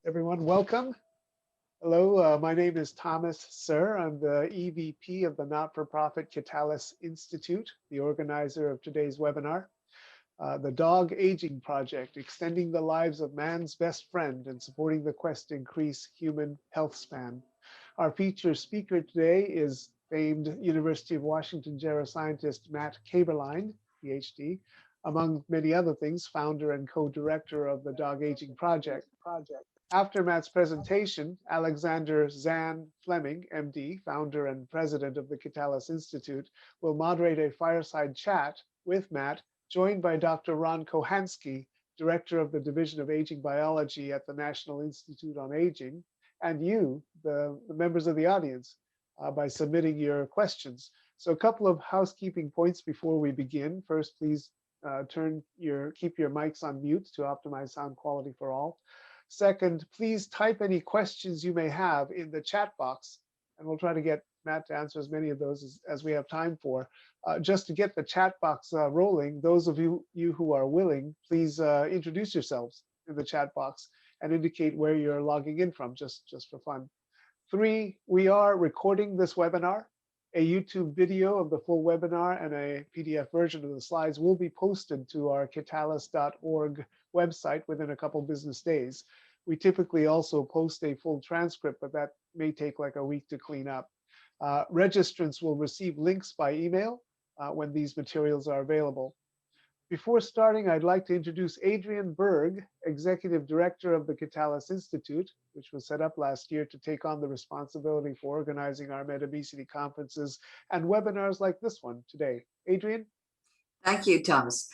Everyone, welcome. Hello, my name is Thomas Sir. I'm the EVP of the not-for-profit Kitalys Institute, the organizer of today's webinar, the Dog Aging Project, extending the lives of man's best friend and supporting the quest to increase human health span. Our featured speaker today is famed University of Washington geroscientist Matt Kaeberlein, PhD, among many other things, founder and co-director of the Dog Aging Project. After Matt's presentation, Alexander Zan Fleming, MD, founder and president of the Kitalys Institute, will moderate a fireside chat with Matt, joined by Dr. Ron Kohansky, director of the Division of Aging Biology at the National Institute on Aging, and you, the members of the audience, by submitting your questions. So a couple of housekeeping points before we begin. First, please keep your mics on mute to optimize sound quality for all. Second, please type any questions you may have in the chat box, and we'll try to get Matt to answer as many of those as we have time for. Just to get the chat box rolling, those of you who are willing, please introduce yourselves in the chat box and indicate where you're logging in from, just for fun. 3, we are recording this webinar. A YouTube video of the full webinar and a PDF version of the slides will be posted to our kitalys.org website within a couple business days. We typically also post a full transcript, but that may take like a week to clean up. Registrants will receive links by email when these materials are available. Before starting, I'd like to introduce Adrian Berg, Executive Director of the Kitalys Institute, which was set up last year to take on the responsibility for organizing our MedObesity conferences and webinars like this one today. Adrian? Thank you, Thomas.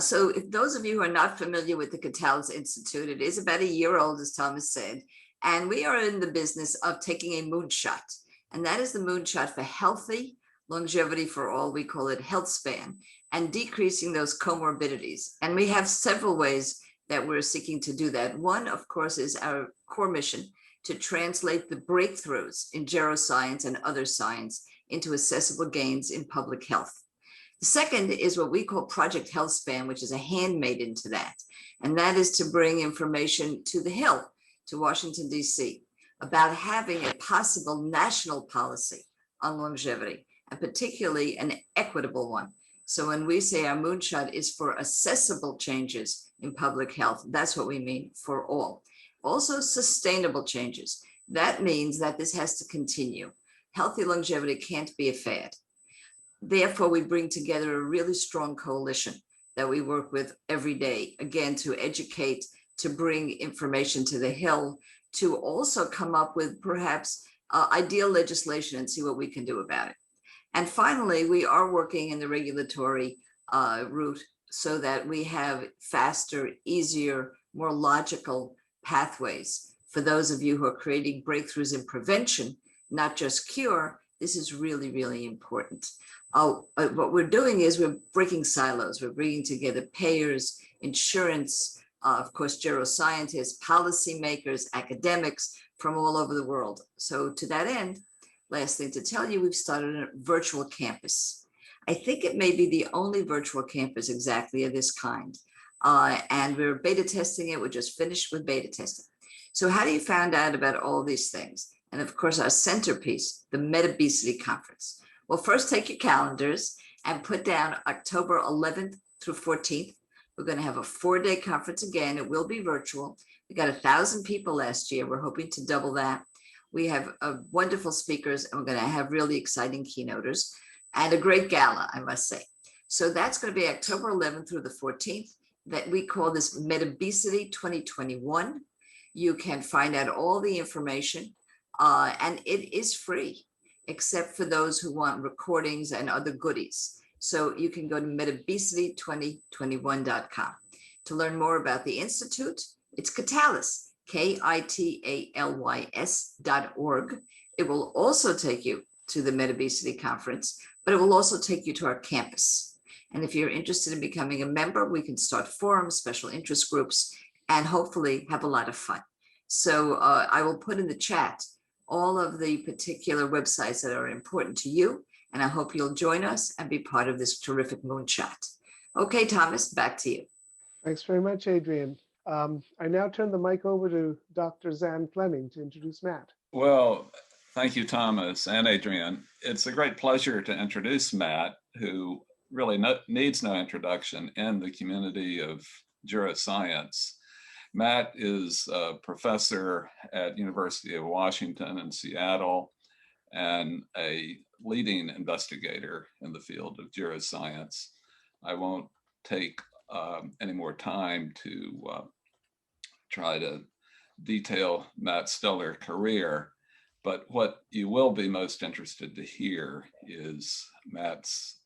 So if those of you who are not familiar with the Kitalys Institute, it is about a year old, as Thomas said, and we are in the business of taking a moonshot, and that is the moonshot for healthy longevity for all. We call it health span, and decreasing those comorbidities. And we have several ways that we're seeking to do that. One, of course, is our core mission to translate the breakthroughs in geroscience and other science into accessible gains in public health. The second is what we call Project Healthspan, which is a handmaiden to that. And that is to bring information to the Hill, to Washington, D.C., about having a possible national policy on longevity, and particularly an equitable one. So when we say our moonshot is for accessible changes in public health, that's what we mean for all. Also sustainable changes. That means that this has to continue. Healthy longevity can't be a fad. Therefore, we bring together a really strong coalition that we work with every day, again, to educate, to bring information to the Hill, to also come up with perhaps ideal legislation and see what we can do about it. And finally, we are working in the regulatory route so that we have faster, easier, more logical pathways for those of you who are creating breakthroughs in prevention, not just cure. This is really, really important. What we're doing is we're breaking silos. We're bringing together payers, insurance, of course, geroscientists, policymakers, academics from all over the world. So to that end, last thing to tell you, we've started a virtual campus. I think it may be the only virtual campus exactly of this kind. And we're beta testing it. We're just finished with beta testing. So how do you find out about all these things? And of course, our centerpiece, the MedObesity Conference. Well, first take your calendars and put down October 11th through 14th. We're going to have a 4-day conference again. It will be virtual. We got 1,000 people last year. We're hoping to double that. We have wonderful speakers, and we're going to have really exciting keynoters and a great gala, I must say. So that's going to be October 11th through the 14th. That we call this MedObesity 2021. You can find out all the information, and it is free, except for those who want recordings and other goodies. So you can go to medobesity2021.com. To learn more about the Institute, it's Kitalys, KITALYS.org. It will also take you to the MedObesity Conference, but it will also take you to our campus. And if you're interested in becoming a member, we can start forums, special interest groups, and hopefully have a lot of fun. So I will put in the chat all of the particular websites that are important to you, and I hope you'll join us and be part of this terrific moonshot. Okay, Thomas, back to you. Thanks very much, Adrian. I now turn the mic over to Dr. Zan Fleming to introduce Matt. Well, thank you, Thomas and Adrian. It's a great pleasure to introduce Matt, who really needs no introduction in the community of neuroscience. Matt is a professor at University of Washington in Seattle and a leading investigator in the field of neuroscience. I won't take any more time to try to detail Matt's stellar career, but what you will be most interested to hear is Matt's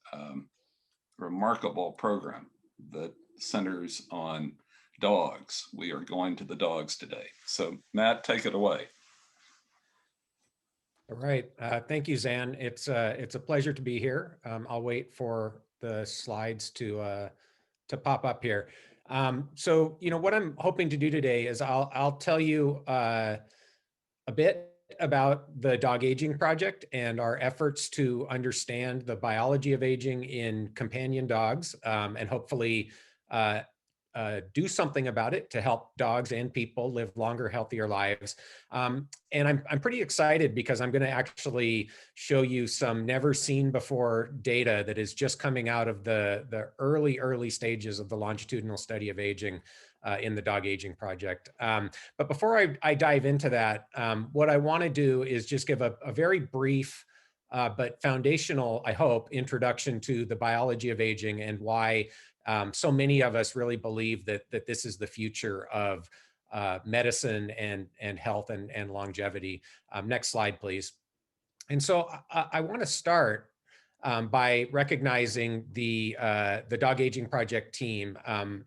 remarkable program that centers on dogs. We are going to the dogs today. So Matt, take it away. All right. Thank you, Zan. It's a pleasure to be here. I'll wait for the slides to pop up here. So, what I'm hoping to do today is I'll tell you a bit about the Dog Aging Project and our efforts to understand the biology of aging in companion dogs, and hopefully do something about it to help dogs and people live longer, healthier lives. And I'm pretty excited because I'm going to actually show you some never seen before data that is just coming out of the early stages of the longitudinal study of aging in the Dog Aging Project. But before I dive into that, what I want to do is just give a very brief but foundational, I hope, introduction to the biology of aging and why so many of us really believe that this is the future of medicine and health and longevity. Next slide, please. And so I want to start by recognizing the Dog Aging Project team.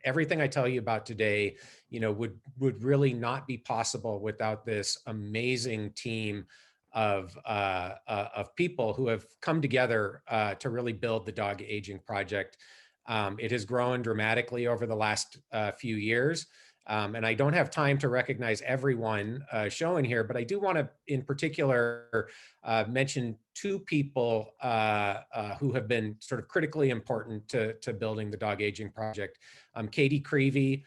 Everything I tell you about today, would really not be possible without this amazing team of people who have come together to really build the Dog Aging Project. It has grown dramatically over the last few years. And I don't have time to recognize everyone shown here, but I do want to, in particular, mention two people who have been sort of critically important to building the Dog Aging Project. Katie Creevy,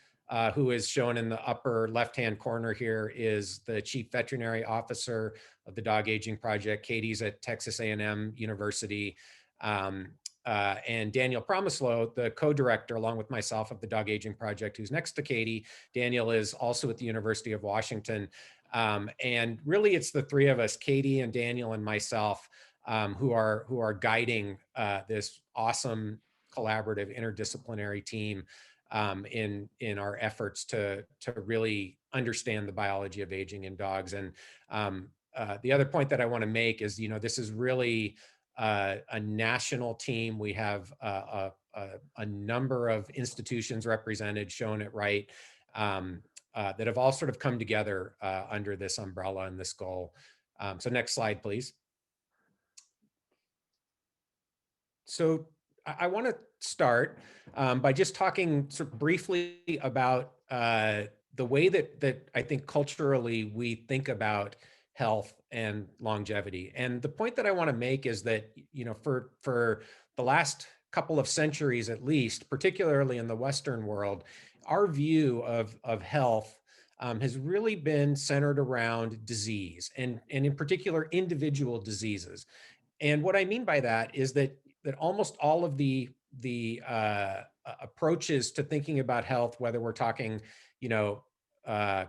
who is shown in the upper left-hand corner here, is the Chief Veterinary Officer of the Dog Aging Project. Katie's at Texas A&M University. And Daniel Promislo, the co-director, along with myself, of the Dog Aging Project, who's next to Katie. Daniel is also at the University of Washington. And really, it's the three of us, Katie and Daniel and myself, who are guiding this awesome collaborative interdisciplinary team in our efforts to really understand the biology of aging in dogs. And the other point that I want to make is, this is really a national team. We have a number of institutions represented, shown at right, that have all sort of come together under this umbrella and this goal. So next slide, please. So I want to start by just talking sort of briefly about the way that I think culturally we think about health and longevity. And the point that I want to make is that, for the last couple of centuries at least, particularly in the Western world, our view of health has really been centered around disease and in particular individual diseases. And what I mean by that is that almost all of the approaches to thinking about health, whether we're talking,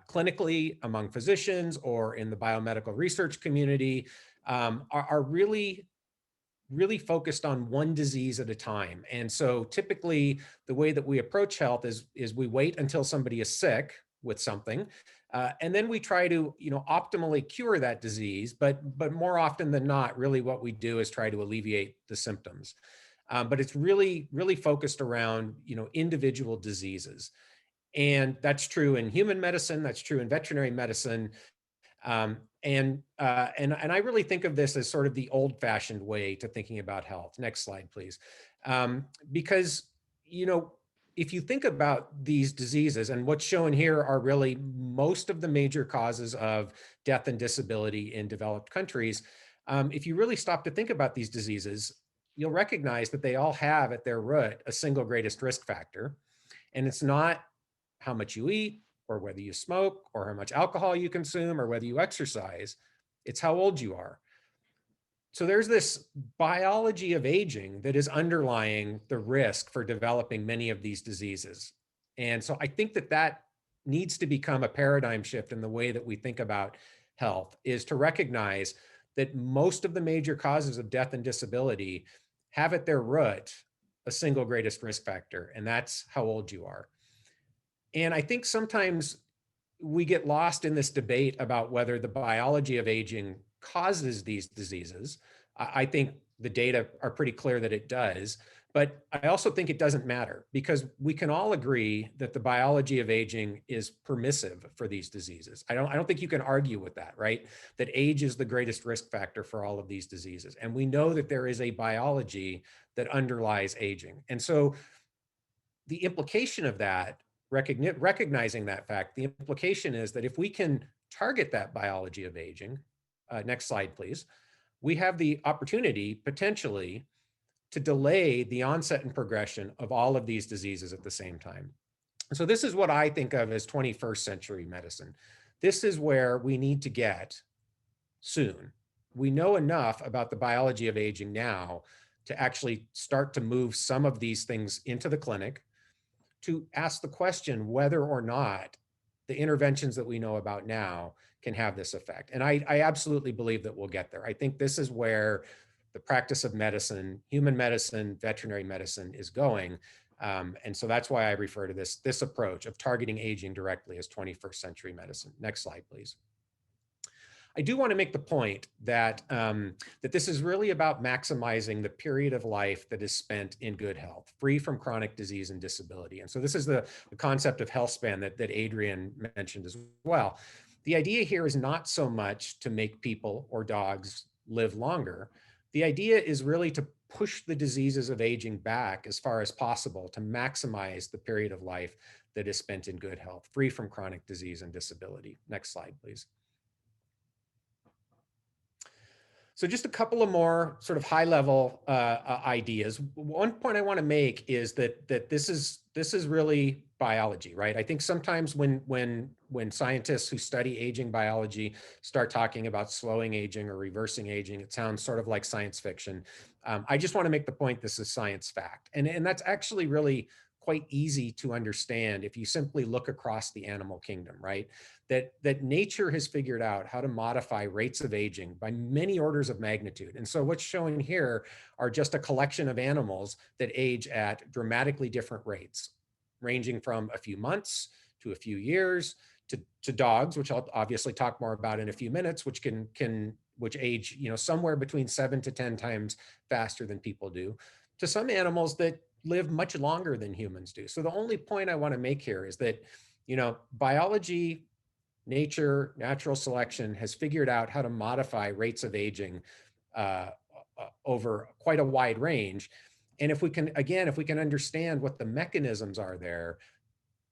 clinically among physicians or in the biomedical research community, are really focused on one disease at a time. And so typically the way that we approach health is we wait until somebody is sick with something, and then we try to optimally cure that disease. But more often than not, really what we do is try to alleviate the symptoms. But it's really focused around individual diseases. And that's true in human medicine, that's true in veterinary medicine. And I really think of this as sort of the old-fashioned way to thinking about health. Next slide, please. Because, if you think about these diseases, and what's shown here are really most of the major causes of death and disability in developed countries. If you really stop to think about these diseases, you'll recognize that they all have at their root a single greatest risk factor. And it's not how much you eat, or whether you smoke, or how much alcohol you consume, or whether you exercise. It's how old you are. So there's this biology of aging that is underlying the risk for developing many of these diseases. And so I think that that needs to become a paradigm shift in the way that we think about health, is to recognize that most of the major causes of death and disability have at their root a single greatest risk factor, and that's how old you are. And I think sometimes we get lost in this debate about whether the biology of aging causes these diseases. I think the data are pretty clear that it does, but I also think it doesn't matter, because we can all agree that the biology of aging is permissive for these diseases. I don't think you can argue with that, right? That age is the greatest risk factor for all of these diseases. And we know that there is a biology that underlies aging. And so the implication of that, recognizing that fact, the implication is that if we can target that biology of aging, next slide, please, we have the opportunity potentially to delay the onset and progression of all of these diseases at the same time. So this is what I think of as 21st century medicine. This is where we need to get soon. We know enough about the biology of aging now to actually start to move some of these things into the clinic, to ask the question whether or not the interventions that we know about now can have this effect. And I absolutely believe that we'll get there. I think this is where the practice of medicine, human medicine, veterinary medicine is going. And so that's why I refer to this approach of targeting aging directly as 21st century medicine. Next slide, please. I do want to make the point that, that this is really about maximizing the period of life that is spent in good health, free from chronic disease and disability. And so this is the concept of healthspan that Adrian mentioned as well. The idea here is not so much to make people or dogs live longer. The idea is really to push the diseases of aging back as far as possible to maximize the period of life that is spent in good health, free from chronic disease and disability. Next slide, please. So just a couple of more sort of high level ideas. One point I want to make is that this is really biology, right? I think sometimes when scientists who study aging biology start talking about slowing aging or reversing aging, it sounds sort of like science fiction. I just want to make the point this is science fact. And that's actually really quite easy to understand if you simply look across the animal kingdom, right? That nature has figured out how to modify rates of aging by many orders of magnitude. And so what's shown here are just a collection of animals that age at dramatically different rates, ranging from a few months to a few years, to dogs, which I'll obviously talk more about in a few minutes, which which age, somewhere between 7 to 10 times faster than people do, to some animals that live much longer than humans do. So the only point I want to make here is that, biology, nature, natural selection has figured out how to modify rates of aging over quite a wide range. And if we can understand what the mechanisms are there,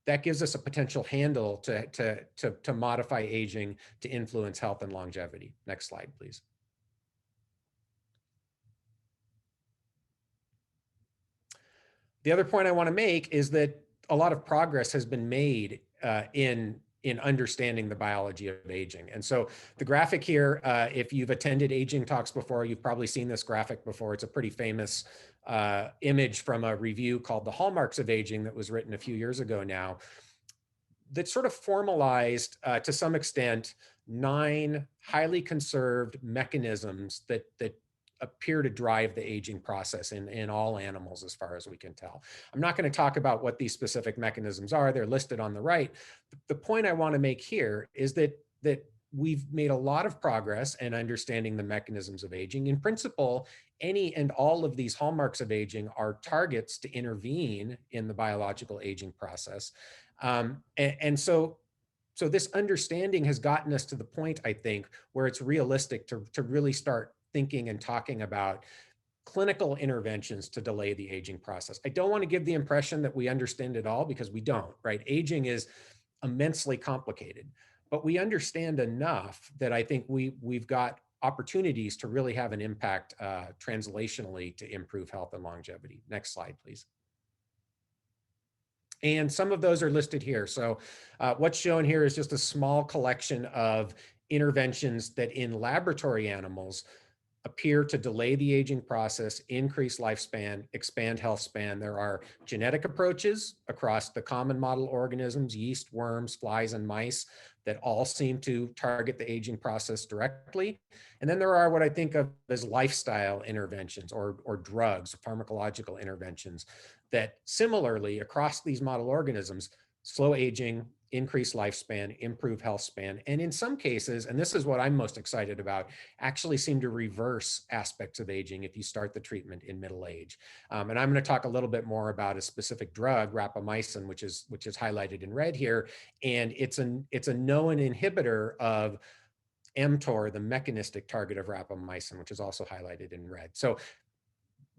that gives us a potential handle to modify aging to influence health and longevity. Next slide, please. The other point I want to make is that a lot of progress has been made in understanding the biology of aging. And so the graphic here, if you've attended aging talks before, you've probably seen this graphic before. It's a pretty famous image from a review called The Hallmarks of Aging that was written a few years ago now, that sort of formalized to some extent 9 highly conserved mechanisms that appear to drive the aging process in all animals as far as we can tell. I'm not going to talk about what these specific mechanisms are. They're listed on the right. The point I want to make here is that we've made a lot of progress in understanding the mechanisms of aging. In principle, any and all of these hallmarks of aging are targets to intervene in the biological aging process. And so this understanding has gotten us to the point, I think, where it's realistic to really start thinking and talking about clinical interventions to delay the aging process. I don't want to give the impression that we understand it all, because we don't, right? Aging is immensely complicated, but we understand enough that I think we've got opportunities to really have an impact translationally to improve health and longevity. Next slide, please. And some of those are listed here. So what's shown here is just a small collection of interventions that in laboratory animals appear to delay the aging process, increase lifespan, expand health span. There are genetic approaches across the common model organisms, yeast, worms, flies, and mice, that all seem to target the aging process directly. And then there are what I think of as lifestyle interventions or drugs, pharmacological interventions that similarly across these model organisms slow aging, increase lifespan, improve health span, and in some cases, and this is what I'm most excited about, actually seem to reverse aspects of aging if you start the treatment in middle age. And I'm going to talk a little bit more about a specific drug, rapamycin, which is highlighted in red here, and it's a known inhibitor of mTOR, the mechanistic target of rapamycin, which is also highlighted in red. So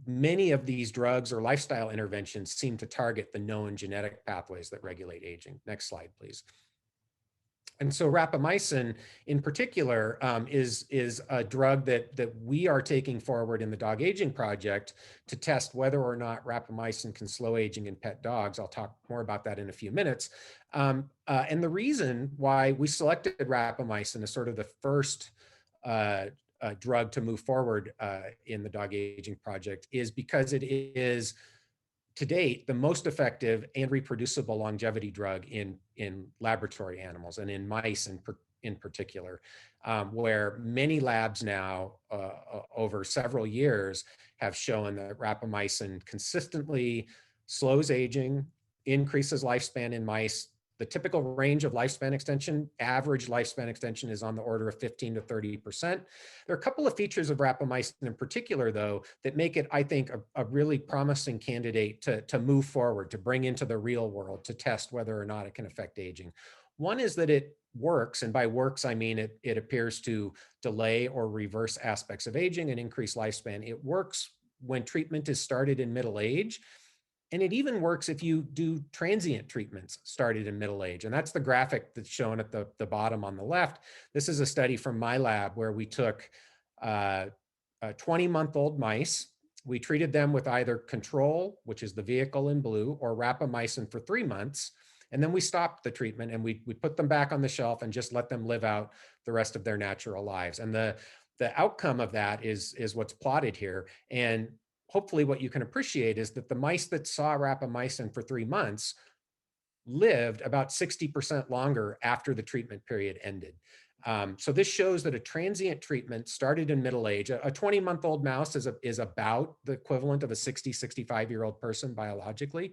many of these drugs or lifestyle interventions seem to target the known genetic pathways that regulate aging. Next slide, please. And so rapamycin in particular is a drug that we are taking forward in the Dog Aging Project to test whether or not rapamycin can slow aging in pet dogs. I'll talk more about that in a few minutes. And the reason why we selected rapamycin as sort of the first drug to move forward in the Dog Aging Project is because it is, to date, the most effective and reproducible longevity drug in laboratory animals and in mice in particular, where many labs now over several years have shown that rapamycin consistently slows aging, increases lifespan in mice. The typical range of lifespan extension, average lifespan extension, is on the order of 15 to 30%. There are a couple of features of rapamycin in particular, though, that make it, I think, a really promising candidate to move forward, to bring into the real world, to test whether or not it can affect aging. One is that it works, and by works, I mean it appears to delay or reverse aspects of aging and increase lifespan. It works when treatment is started in middle age. And it even works if you do transient treatments started in middle age. And that's the graphic that's shown at the bottom on the left. This is a study from my lab where we took 20-month-old mice. We treated them with either control, which is the vehicle in blue, or rapamycin for 3 months. And then we stopped the treatment and we put them back on the shelf and just let them live out the rest of their natural lives. And the outcome of that is what's plotted here. And hopefully what you can appreciate is that the mice that saw rapamycin for 3 months lived about 60% longer after the treatment period ended. So this shows that a transient treatment started in middle age. A 20-month-old mouse is about the equivalent of a 60, 65-year-old person biologically.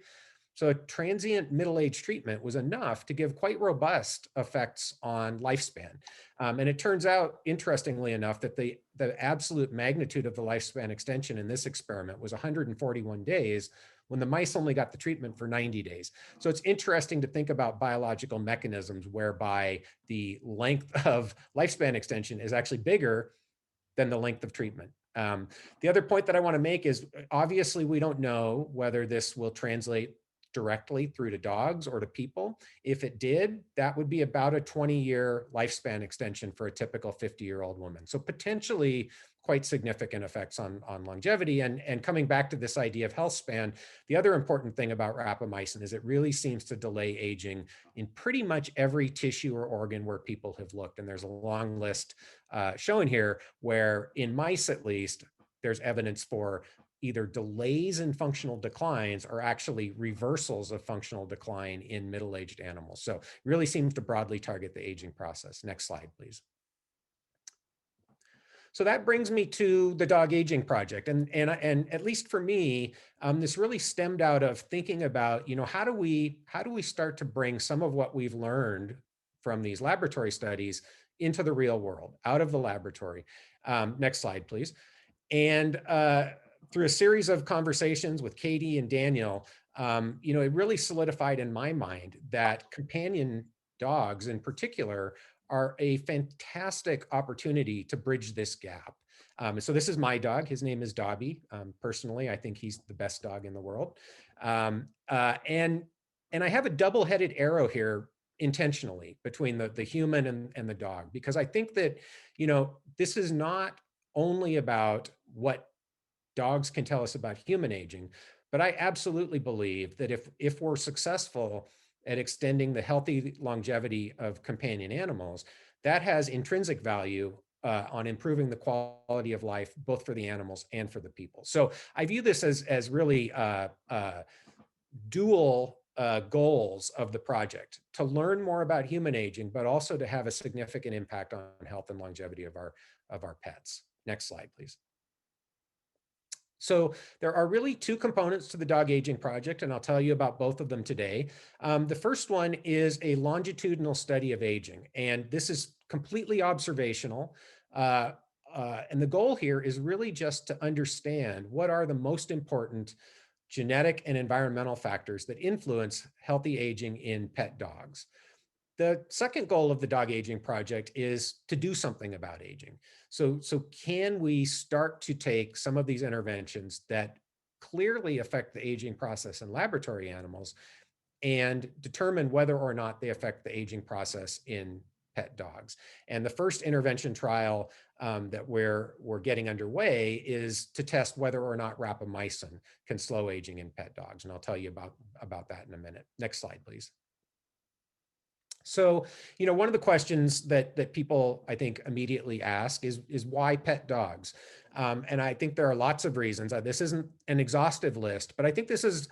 So a transient middle-age treatment was enough to give quite robust effects on lifespan. And it turns out, interestingly enough, that the absolute magnitude of the lifespan extension in this experiment was 141 days when the mice only got the treatment for 90 days. So it's interesting to think about biological mechanisms whereby the length of lifespan extension is actually bigger than the length of treatment. The other point that I want to make is, obviously, we don't know whether this will translate directly through to dogs or to people. If it did, that would be about a 20-year lifespan extension for a typical 50-year-old woman. So potentially quite significant effects on longevity. And coming back to this idea of health span, the other important thing about rapamycin is it really seems to delay aging in pretty much every tissue or organ where people have looked. And there's a long list shown here where, in mice at least, there's evidence for either delays in functional declines or actually reversals of functional decline in middle-aged animals. So it really seems to broadly target the aging process. Next slide, please. So that brings me to the Dog Aging Project. And at least for me, this really stemmed out of thinking about, how do we start to bring some of what we've learned from these laboratory studies into the real world, out of the laboratory. Next slide, please. And through a series of conversations with Katie and Daniel, it really solidified in my mind that companion dogs in particular are a fantastic opportunity to bridge this gap. So this is my dog. His name is Dobby. Personally, I think he's the best dog in the world. And I have a double-headed arrow here intentionally between the human and the dog, because I think that, this is not only about what dogs can tell us about human aging, But I absolutely believe that if we're successful at extending the healthy longevity of companion animals, that has intrinsic value on improving the quality of life, both for the animals and for the people. So I view this as really dual goals of the project: to learn more about human aging, but also to have a significant impact on health and longevity of our pets. Next slide, please. So there are really two components to the dog aging project, and I'll tell you about both of them today. The first one is a longitudinal study of aging, and this is completely observational. And the goal here is really just to understand what are the most important genetic and environmental factors that influence healthy aging in pet dogs. The second goal of the dog aging project is to do something about aging. So can we start to take some of these interventions that clearly affect the aging process in laboratory animals and determine whether or not they affect the aging process in pet dogs? And the first intervention trial that we're getting underway is to test whether or not rapamycin can slow aging in pet dogs. And I'll tell you about that in a minute. Next slide, please. So, one of the questions that people, I think, immediately ask is why pet dogs? And I think there are lots of reasons. This isn't an exhaustive list, but I think this is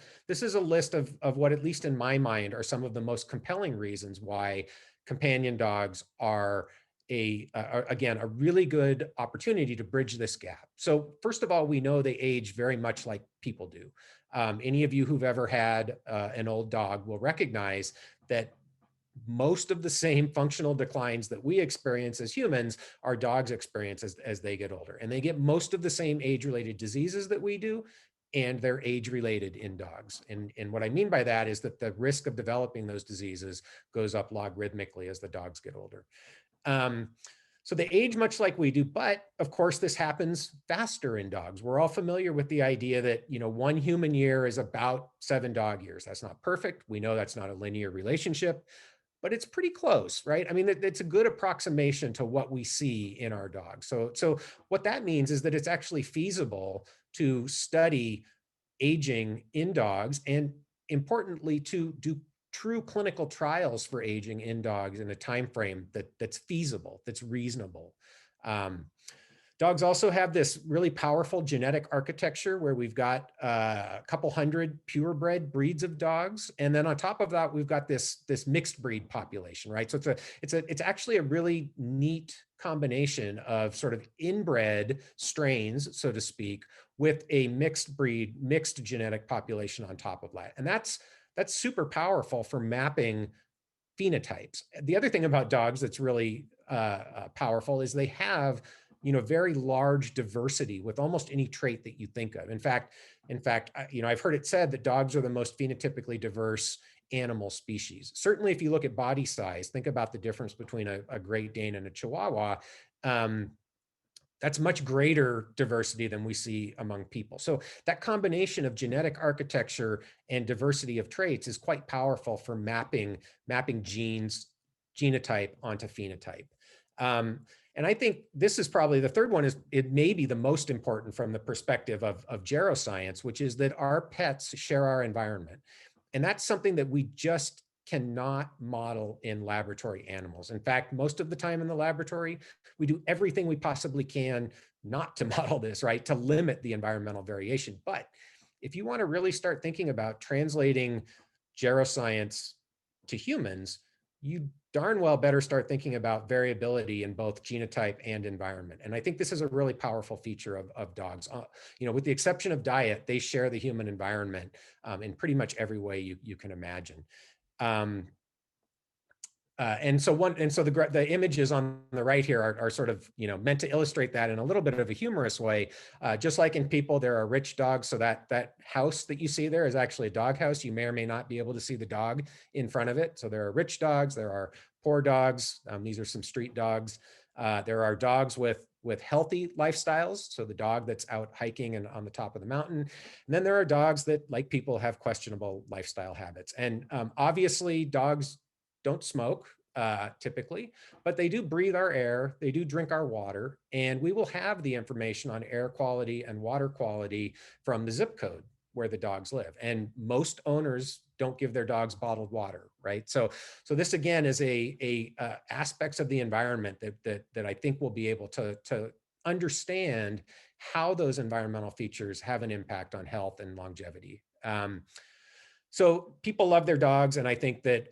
a list of what, at least in my mind, are some of the most compelling reasons why companion dogs are again, a really good opportunity to bridge this gap. So first of all, we know they age very much like people do. Any of you who've ever had an old dog will recognize that most of the same functional declines that we experience as humans, our dogs experience as they get older. And they get most of the same age-related diseases that we do, and they're age-related in dogs. And what I mean by that is that the risk of developing those diseases goes up logarithmically as the dogs get older. So they age much like we do, but of course this happens faster in dogs. We're all familiar with the idea that, 1 human year is about 7 dog years. That's not perfect. We know that's not a linear relationship, but it's pretty close, right? I mean, it's a good approximation to what we see in our dogs. So what that means is that it's actually feasible to study aging in dogs, and importantly, to do true clinical trials for aging in dogs in a time frame that's feasible, that's reasonable. Dogs also have this really powerful genetic architecture where we've got a couple hundred purebred breeds of dogs, and then on top of that, we've got this mixed breed population, right? So it's actually a really neat combination of sort of inbred strains, so to speak, with a mixed genetic population on top of that, and that's super powerful for mapping phenotypes. The other thing about dogs that's really powerful is they have very large diversity with almost any trait that you think of. In fact, I've heard it said that dogs are the most phenotypically diverse animal species. Certainly, if you look at body size, think about the difference between a Great Dane and a Chihuahua. That's much greater diversity than we see among people. So that combination of genetic architecture and diversity of traits is quite powerful for mapping genes, genotype onto phenotype. And I think this is probably the third one. It may be the most important from the perspective of geroscience, which is that our pets share our environment. And that's something that we just cannot model in laboratory animals. In fact, most of the time in the laboratory, we do everything we possibly can not to model this, right? To limit the environmental variation. But if you want to really start thinking about translating geroscience to humans, you darn well better start thinking about variability in both genotype and environment. And I think this is a really powerful feature of dogs. With the exception of diet, they share the human environment in pretty much every way you can imagine. And so the images on the right here are sort of meant to illustrate that in a little bit of a humorous way. Just like in people, there are rich dogs. So that house that you see there is actually a dog house. You may or may not be able to see the dog in front of it. So there are rich dogs, there are poor dogs. These are some street dogs. There are dogs with healthy lifestyles. So the dog that's out hiking and on the top of the mountain. And then there are dogs that, like people, have questionable lifestyle habits. And obviously dogs don't smoke typically, but they do breathe our air, they do drink our water, and we will have the information on air quality and water quality from the zip code where the dogs live. And most owners don't give their dogs bottled water, right? So this again is aspects of the environment that I think we'll be able to understand how those environmental features have an impact on health and longevity. So people love their dogs, and I think that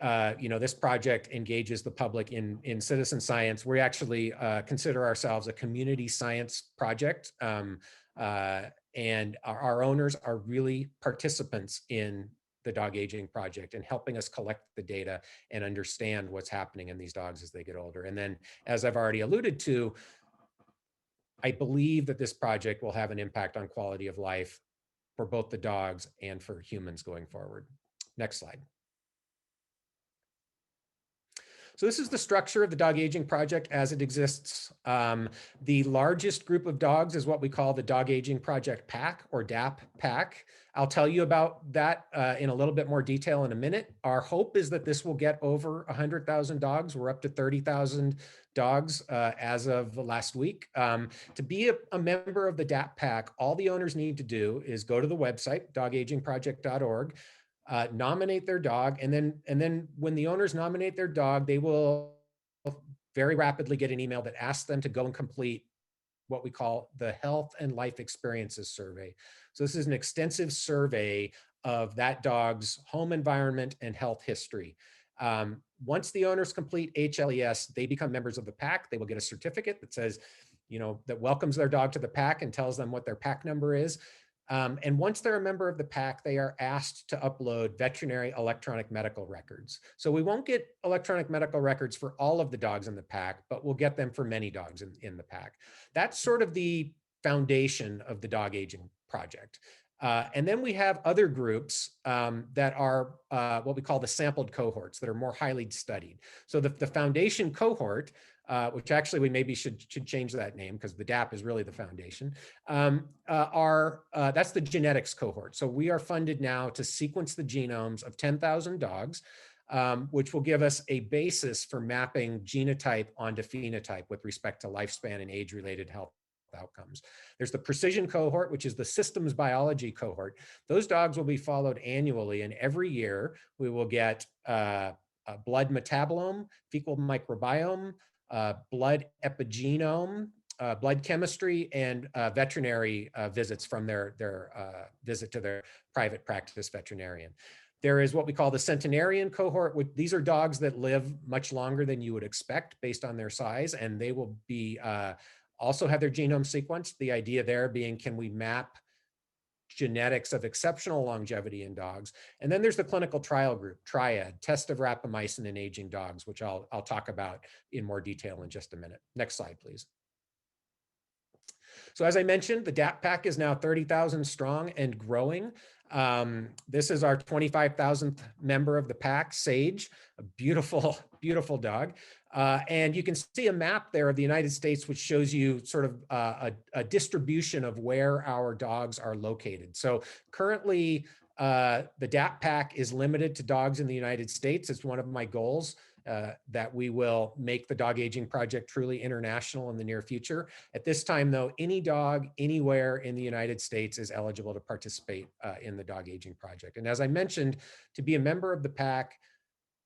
this project engages the public in citizen science. We actually consider ourselves a community science project, and our owners are really participants in the dog aging project and helping us collect the data and understand what's happening in these dogs as they get older. And then, as I've already alluded to, I believe that this project will have an impact on quality of life for both the dogs and for humans going forward. Next slide. So this is the structure of the dog aging project as it exists. The largest group of dogs is what we call the Dog Aging Project Pack, or DAP Pack. I'll tell you about that in a little bit more detail in a minute. Our hope is that this will get over 100,000 dogs. We're up to 30,000 dogs as of last week. To be a member of the DAP Pack, all the owners need to do is go to the website, dogagingproject.org, nominate their dog, and then when the owners nominate their dog, they will very rapidly get an email that asks them to go and complete what we call the Health and Life Experiences Survey. So this is an extensive survey of that dog's home environment and health history. Once the owners complete HLES, they become members of the pack. They will get a certificate that says, that welcomes their dog to the pack and tells them what their pack number is. And once they're a member of the pack, they are asked to upload veterinary electronic medical records. So we won't get electronic medical records for all of the dogs in the pack, but we'll get them for many dogs in the pack. That's sort of the foundation of the dog aging project. And then we have other groups that are what we call the sampled cohorts that are more highly studied. So the foundation cohort, which actually we maybe should change that name because the DAP is really the foundation, that's the genetics cohort. So we are funded now to sequence the genomes of 10,000 dogs, which will give us a basis for mapping genotype onto phenotype with respect to lifespan and age-related health outcomes. There's the precision cohort, which is the systems biology cohort. Those dogs will be followed annually, and every year we will get a blood metabolome, fecal microbiome, blood epigenome, blood chemistry, and veterinary visits from their visit to their private practice veterinarian. There is what we call the centenarian cohort. These are dogs that live much longer than you would expect based on their size, and they will be also have their genome sequenced. The idea there being, can we map genetics of exceptional longevity in dogs? And then there's the clinical trial group, Triad, test of rapamycin in aging dogs, which I'll talk about in more detail in just a minute. Next slide, please. So as I mentioned, the DAP Pack is now 30,000 strong and growing. This is our 25,000th member of the pack, Sage, a beautiful, beautiful dog. And you can see a map there of the United States, which shows you sort of a distribution of where our dogs are located. So currently, the DAP Pack is limited to dogs in the United States. It's one of my goals, that we will make the dog aging project truly international in the near future. At this time, though, any dog anywhere in the United States is eligible to participate in the dog aging project. And as I mentioned, to be a member of the pack,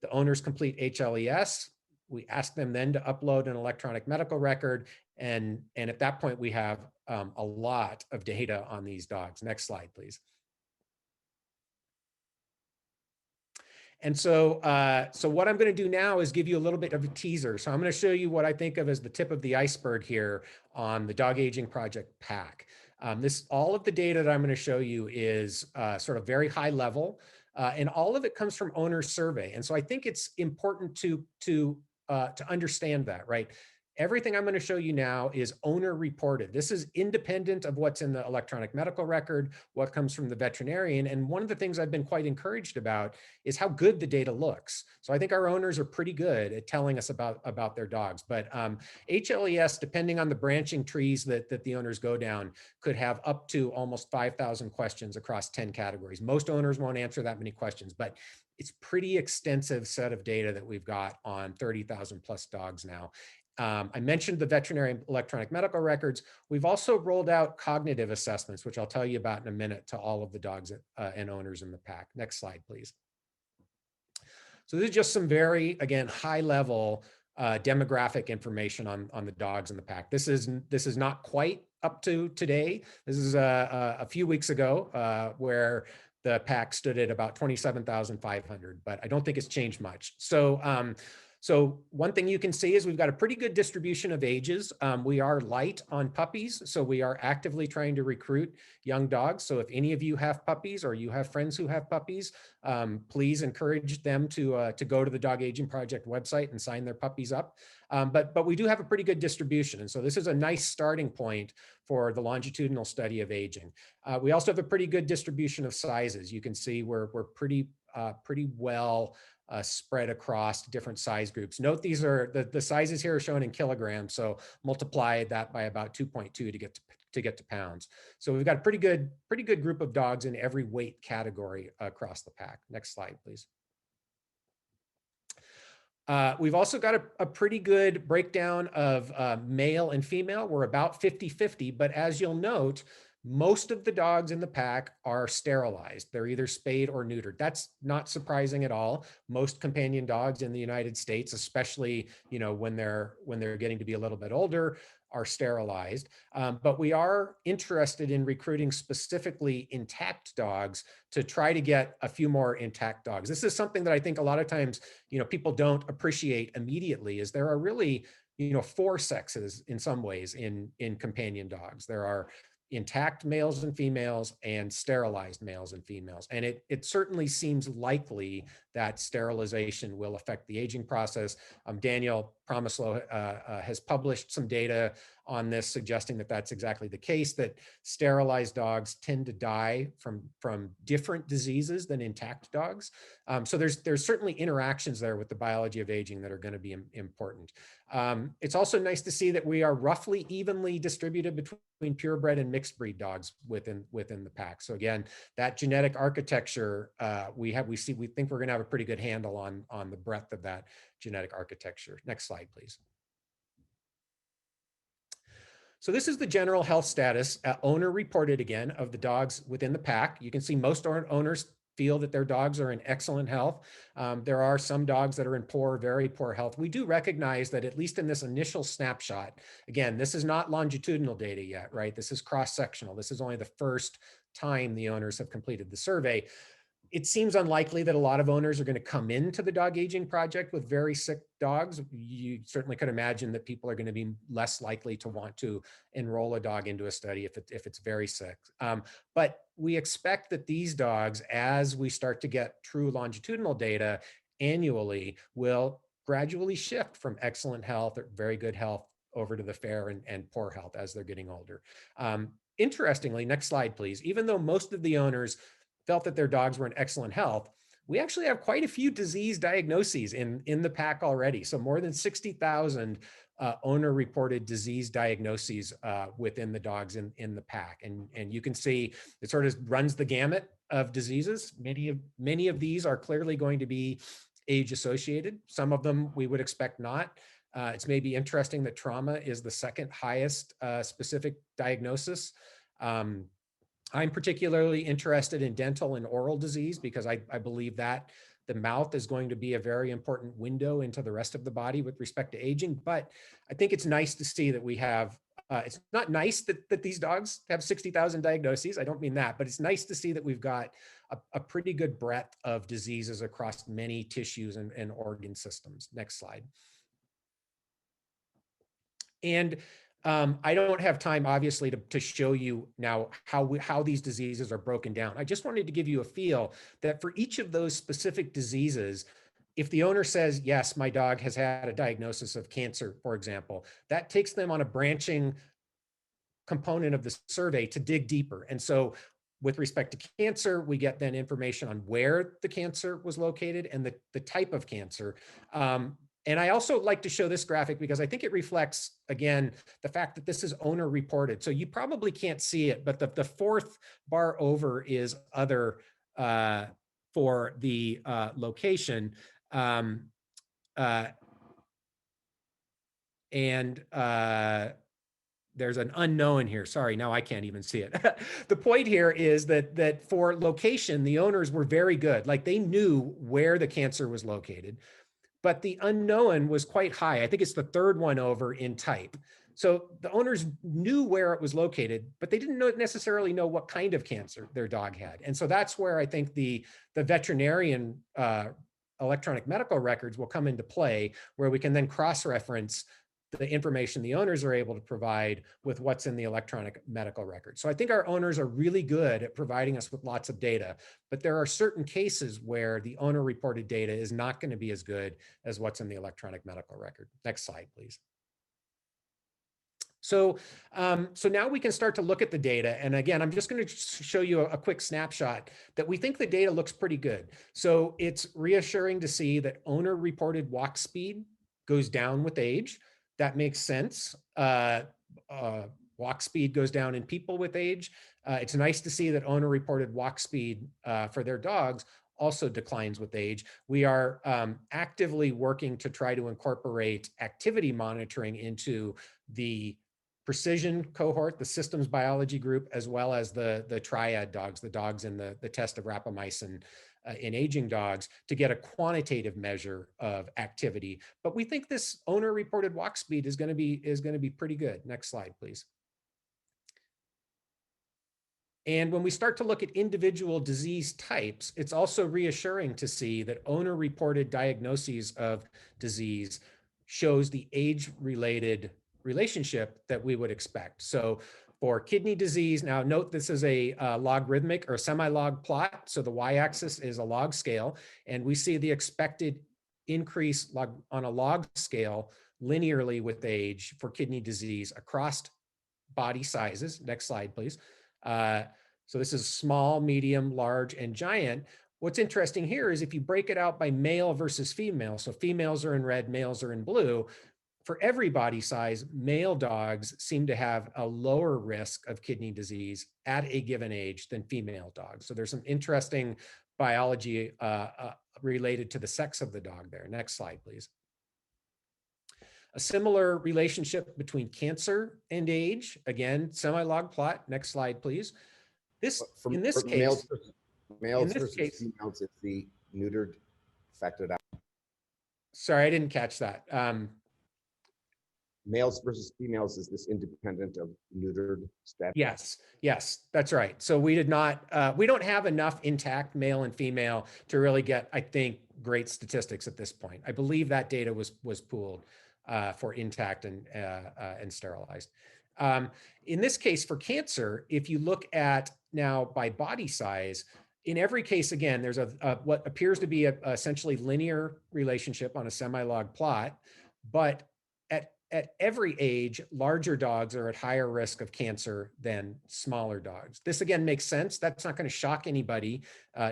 the owners complete HLES. We ask them then to upload an electronic medical record. And at that point, we have a lot of data on these dogs. Next slide, please. And so, what I'm going to do now is give you a little bit of a teaser. So I'm going to show you what I think of as the tip of the iceberg here on the Dog Aging Project Pack. All of the data that I'm going to show you is sort of very high level, and all of it comes from owner survey. And so I think it's important to understand that, right? Everything I'm going to show you now is owner reported. This is independent of what's in the electronic medical record, what comes from the veterinarian. And one of the things I've been quite encouraged about is how good the data looks. So I think our owners are pretty good at telling us about their dogs. But HLES, depending on the branching trees that the owners go down, could have up to almost 5,000 questions across 10 categories. Most owners won't answer that many questions, but it's pretty extensive set of data that we've got on 30,000 plus dogs now. I mentioned the veterinary electronic medical records. We've also rolled out cognitive assessments, which I'll tell you about in a minute, to all of the dogs and owners in the pack. Next slide, please. So this is just some very, again, high level demographic information on the dogs in the pack. This is not quite up to today. This is a few weeks ago where the pack stood at about 27,500, but I don't think it's changed much. So one thing you can see is we've got a pretty good distribution of ages. We are light on puppies, so we are actively trying to recruit young dogs. So if any of you have puppies or you have friends who have puppies, please encourage them to go to the Dog Aging Project website and sign their puppies up. But we do have a pretty good distribution. And so this is a nice starting point for the longitudinal study of aging. We also have a pretty good distribution of sizes. You can see we're pretty well spread across different size groups. Note these are the sizes here are shown in kilograms, so multiply that by about 2.2 to get to pounds. So we've got a pretty good group of dogs in every weight category across the pack. Next slide, please. We've also got a pretty good breakdown of male and female. We're about 50-50, but as you'll note, most of the dogs in the pack are sterilized. They're either spayed or neutered. That's not surprising at all. Most companion dogs in the United States, especially when they're getting to be a little bit older, are sterilized. But we are interested in recruiting specifically intact dogs to try to get a few more intact dogs. This is something that I think a lot of times people don't appreciate immediately, is there are really four sexes in some ways in companion dogs. There are intact males and females and sterilized males and females. And it certainly seems likely that sterilization will affect the aging process. Daniel Promislo has published some data on this suggesting that that's exactly the case, that sterilized dogs tend to die from different diseases than intact dogs. So there's certainly interactions there with the biology of aging that are going to be important. It's also nice to see that we are roughly evenly distributed between purebred and mixed breed dogs within the pack. So again, that genetic architecture, we think we're going to have a pretty good handle on the breadth of that genetic architecture. Next slide, please. So this is the general health status, owner reported again, of the dogs within the pack. You can see most owners feel that their dogs are in excellent health. There are some dogs that are in very poor health. We do recognize that, at least in this initial snapshot, again, this is not longitudinal data yet, right? This is cross-sectional. This is only the first time the owners have completed the survey. It seems unlikely that a lot of owners are going to come into the Dog Aging Project with very sick dogs. You certainly could imagine that people are going to be less likely to want to enroll a dog into a study if it's very sick. But we expect that these dogs, as we start to get true longitudinal data annually, will gradually shift from excellent health or very good health over to the fair and poor health as they're getting older. Interestingly, next slide, please. Even though most of the owners felt that their dogs were in excellent health, we actually have quite a few disease diagnoses in the pack already. So more than 60,000 owner-reported disease diagnoses within the dogs in the pack. And you can see it sort of runs the gamut of diseases. Many of these are clearly going to be age-associated. Some of them we would expect not. It's maybe interesting that trauma is the second highest specific diagnosis. I'm particularly interested in dental and oral disease because I believe that the mouth is going to be a very important window into the rest of the body with respect to aging. But I think it's nice to see that we have, it's not nice that these dogs have 60,000 diagnoses. I don't mean that, but it's nice to see that we've got a pretty good breadth of diseases across many tissues and organ systems. Next slide. And I don't have time, obviously, to show you now how these diseases are broken down. I just wanted to give you a feel that for each of those specific diseases, if the owner says, yes, my dog has had a diagnosis of cancer, for example, that takes them on a branching component of the survey to dig deeper. And so with respect to cancer, we get then information on where the cancer was located and the type of cancer. And I also like to show this graphic because I think it reflects, again, the fact that this is owner reported. So you probably can't see it, but the fourth bar over is other for the location. And And there's an unknown here. Sorry, now I can't even see it. The point here is that for location, the owners were very good. Like they knew where the cancer was located, but the unknown was quite high. I think it's the third one over in type. So the owners knew where it was located, but they didn't necessarily know what kind of cancer their dog had. And so that's where I think the veterinarian electronic medical records will come into play, where we can then cross-reference the information the owners are able to provide with what's in the electronic medical record. So I think our owners are really good at providing us with lots of data, but there are certain cases where the owner reported data is not going to be as good as what's in the electronic medical record. Next slide, please. So, so now we can start to look at the data. And again, I'm just going to show you a quick snapshot that we think the data looks pretty good. So it's reassuring to see that owner reported walk speed goes down with age. That makes sense. Walk speed goes down in people with age. It's nice to see that owner reported walk speed for their dogs also declines with age. We are actively working to try to incorporate activity monitoring into the precision cohort, the systems biology group, as well as the Triad dogs, the dogs in the test of Rapamycin in aging dogs, to get a quantitative measure of activity. But we think this owner reported walk speed is going to be pretty good. Next slide, please. And when we start to look at individual disease types, it's also reassuring to see that owner reported diagnoses of disease shows the age-related relationship that we would expect. So for kidney disease, now note this is a logarithmic or semi-log plot. So the y-axis is a log scale, and we see the expected increase on a log scale linearly with age for kidney disease across body sizes. Next slide, please. So this is small, medium, large, and giant. What's interesting here is if you break it out by male versus female, so females are in red, males are in blue, for every body size, male dogs seem to have a lower risk of kidney disease at a given age than female dogs. So there's some interesting biology related to the sex of the dog there. Next slide, please. A similar relationship between cancer and age. Again, semi-log plot. Next slide, please. In this case, males versus females, it's the neutered affected. Sorry, I didn't catch that. Males versus females, is this independent of neutered status? Yes, that's right. So we did not, we don't have enough intact male and female to really get, I think, great statistics at this point. I believe that data was pooled for intact and sterilized. In this case, for cancer, if you look at now by body size, in every case, again, there's what appears to be a essentially linear relationship on a semi-log plot, but at every age, larger dogs are at higher risk of cancer than smaller dogs. This again makes sense. That's not going to shock anybody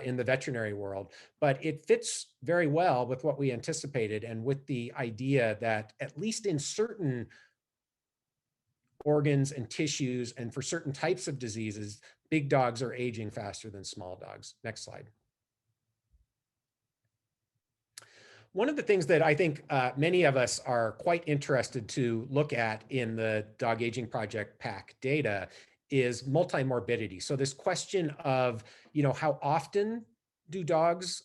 in the veterinary world, but it fits very well with what we anticipated and with the idea that at least in certain organs and tissues and for certain types of diseases, big dogs are aging faster than small dogs. Next slide. One of the things that I think many of us are quite interested to look at in the Dog Aging Project PAC data is multimorbidity. So this question of, how often do dogs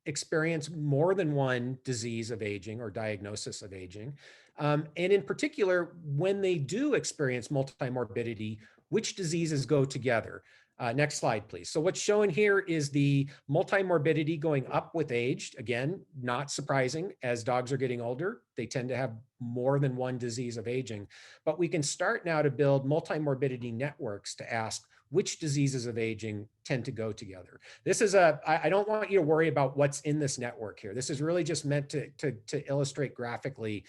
experience more than one disease of aging or diagnosis of aging? And in particular, when they do experience multimorbidity, which diseases go together? Next slide, please. So what's shown here is the multimorbidity going up with age. Again, not surprising. As dogs are getting older, they tend to have more than one disease of aging. But we can start now to build multimorbidity networks to ask which diseases of aging tend to go together. This is I don't want you to worry about what's in this network here. This is really just meant to illustrate graphically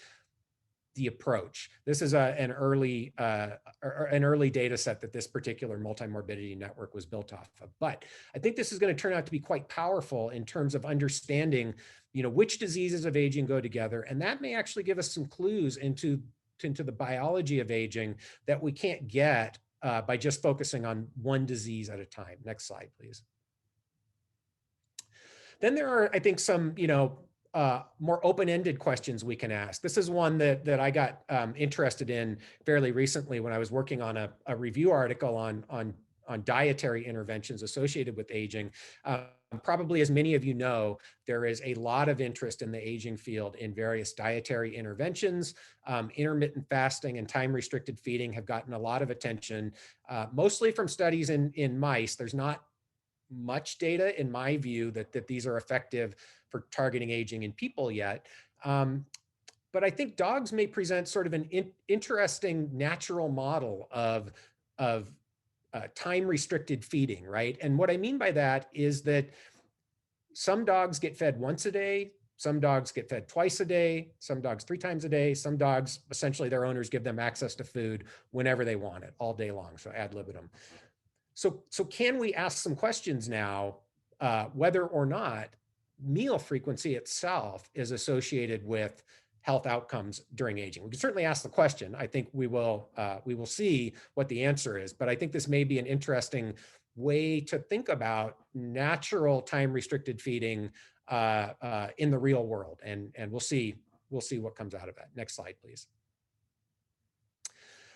the approach. This is an early data set that this particular multimorbidity network was built off of. But I think this is going to turn out to be quite powerful in terms of understanding, which diseases of aging go together. And that may actually give us some clues into the biology of aging that we can't get by just focusing on one disease at a time. Next slide, please. Then there are, I think, some, more open-ended questions we can ask. This is one that I got interested in fairly recently when I was working on a review article on dietary interventions associated with aging. Probably as many of you know, there is a lot of interest in the aging field in various dietary interventions. Intermittent fasting and time-restricted feeding have gotten a lot of attention, mostly from studies in mice. There's not much data, in my view, that these are effective for targeting aging in people yet. But I think dogs may present sort of an interesting natural model of time-restricted feeding, right? And what I mean by that is that some dogs get fed once a day, some dogs get fed twice a day, some dogs 3 times a day, some dogs, essentially their owners give them access to food whenever they want it, all day long, so ad libitum. So can we ask some questions now, whether or not meal frequency itself is associated with health outcomes during aging? We can certainly ask the question. I think we will see what the answer is, but I think this may be an interesting way to think about natural time-restricted feeding in the real world, and we'll see what comes out of that. Next slide, please.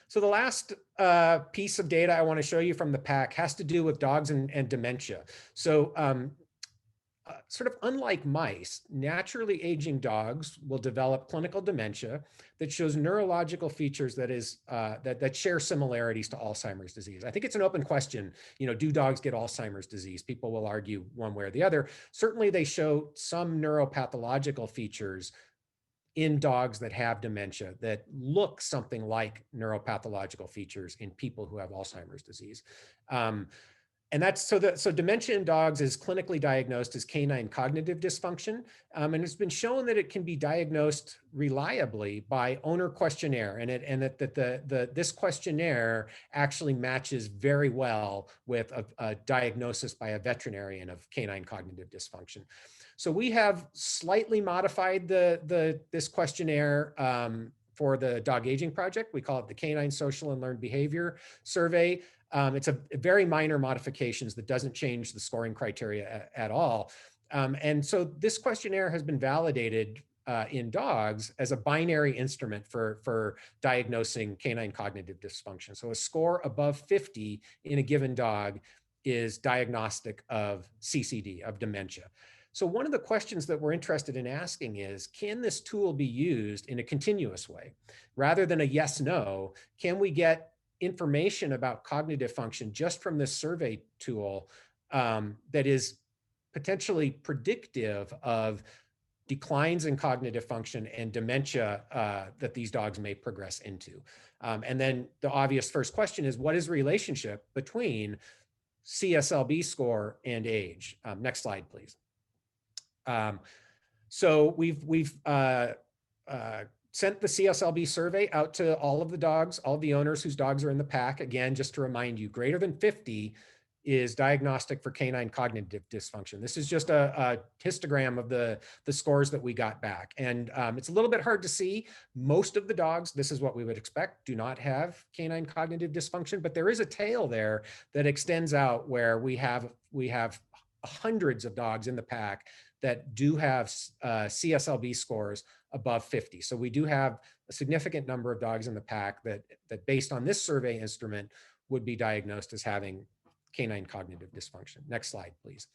So the last piece of data I want to show you from the pack has to do with dogs and dementia. So sort of unlike mice, naturally aging dogs will develop clinical dementia that shows neurological features that share similarities to Alzheimer's disease. I think it's an open question, do dogs get Alzheimer's disease? People will argue one way or the other. Certainly they show some neuropathological features in dogs that have dementia that look something like neuropathological features in people who have Alzheimer's disease. And that's so dementia in dogs is clinically diagnosed as canine cognitive dysfunction. And it's been shown that it can be diagnosed reliably by owner questionnaire, and that this questionnaire actually matches very well with a diagnosis by a veterinarian of canine cognitive dysfunction. So we have slightly modified this questionnaire for the Dog Aging Project. We call it the Canine Social and Learned Behavior Survey. It's a very minor modifications that doesn't change the scoring criteria at all. And so this questionnaire has been validated in dogs as a binary instrument for diagnosing canine cognitive dysfunction. So a score above 50 in a given dog is diagnostic of CCD, of dementia. So one of the questions that we're interested in asking is, can this tool be used in a continuous way? Rather than a yes/no, can we get information about cognitive function just from this survey tool that is potentially predictive of declines in cognitive function and dementia that these dogs may progress into? And then the obvious first question is, what is the relationship between CSLB score and age? Next slide, please. So we've sent the CSLB survey out to all of the dogs, all the owners whose dogs are in the pack. Again, just to remind you, greater than 50 is diagnostic for canine cognitive dysfunction. This is just a histogram of the scores that we got back. And it's a little bit hard to see. Most of the dogs, this is what we would expect, do not have canine cognitive dysfunction, but there is a tail there that extends out where we have hundreds of dogs in the pack that do have CSLB scores above 50. So we do have a significant number of dogs in the pack that based on this survey instrument would be diagnosed as having canine cognitive dysfunction. Next slide, please.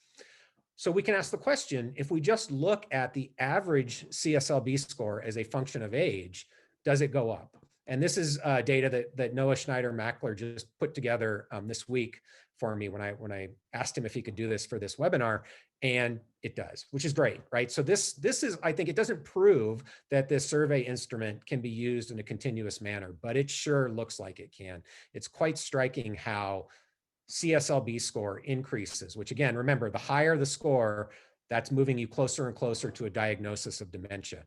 So we can ask the question, if we just look at the average CSLB score as a function of age, does it go up? And this is data that Noah Schneider-Mackler just put together this week for me when I asked him if he could do this for this webinar, and it does, which is great, right? So this is, I think it doesn't prove that this survey instrument can be used in a continuous manner, but it sure looks like it can. It's quite striking how CSLB score increases, which again, remember, the higher the score, that's moving you closer and closer to a diagnosis of dementia.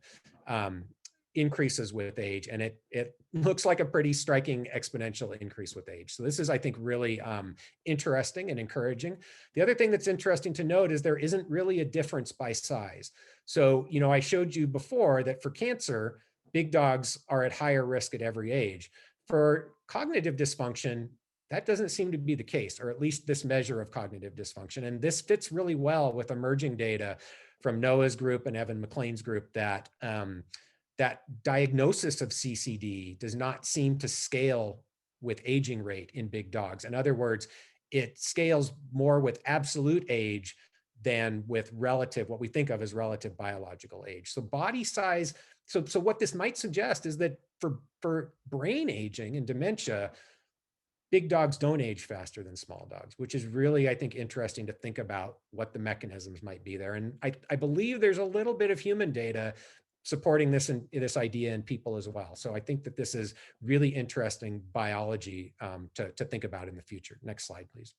Increases with age, and it looks like a pretty striking exponential increase with age. So this is, I think, really interesting and encouraging. The other thing that's interesting to note is there isn't really a difference by size. So, I showed you before that for cancer, big dogs are at higher risk at every age. For cognitive dysfunction, that doesn't seem to be the case, or at least this measure of cognitive dysfunction. And this fits really well with emerging data from Noah's group and Evan McLean's group that that diagnosis of CCD does not seem to scale with aging rate in big dogs. In other words, it scales more with absolute age than with relative, what we think of as relative biological age. So body size, so what this might suggest is that for brain aging and dementia, big dogs don't age faster than small dogs, which is really, I think, interesting to think about what the mechanisms might be there. And I believe there's a little bit of human data supporting this and this idea in people as well. So I think that this is really interesting biology to think about in the future. Next slide, please.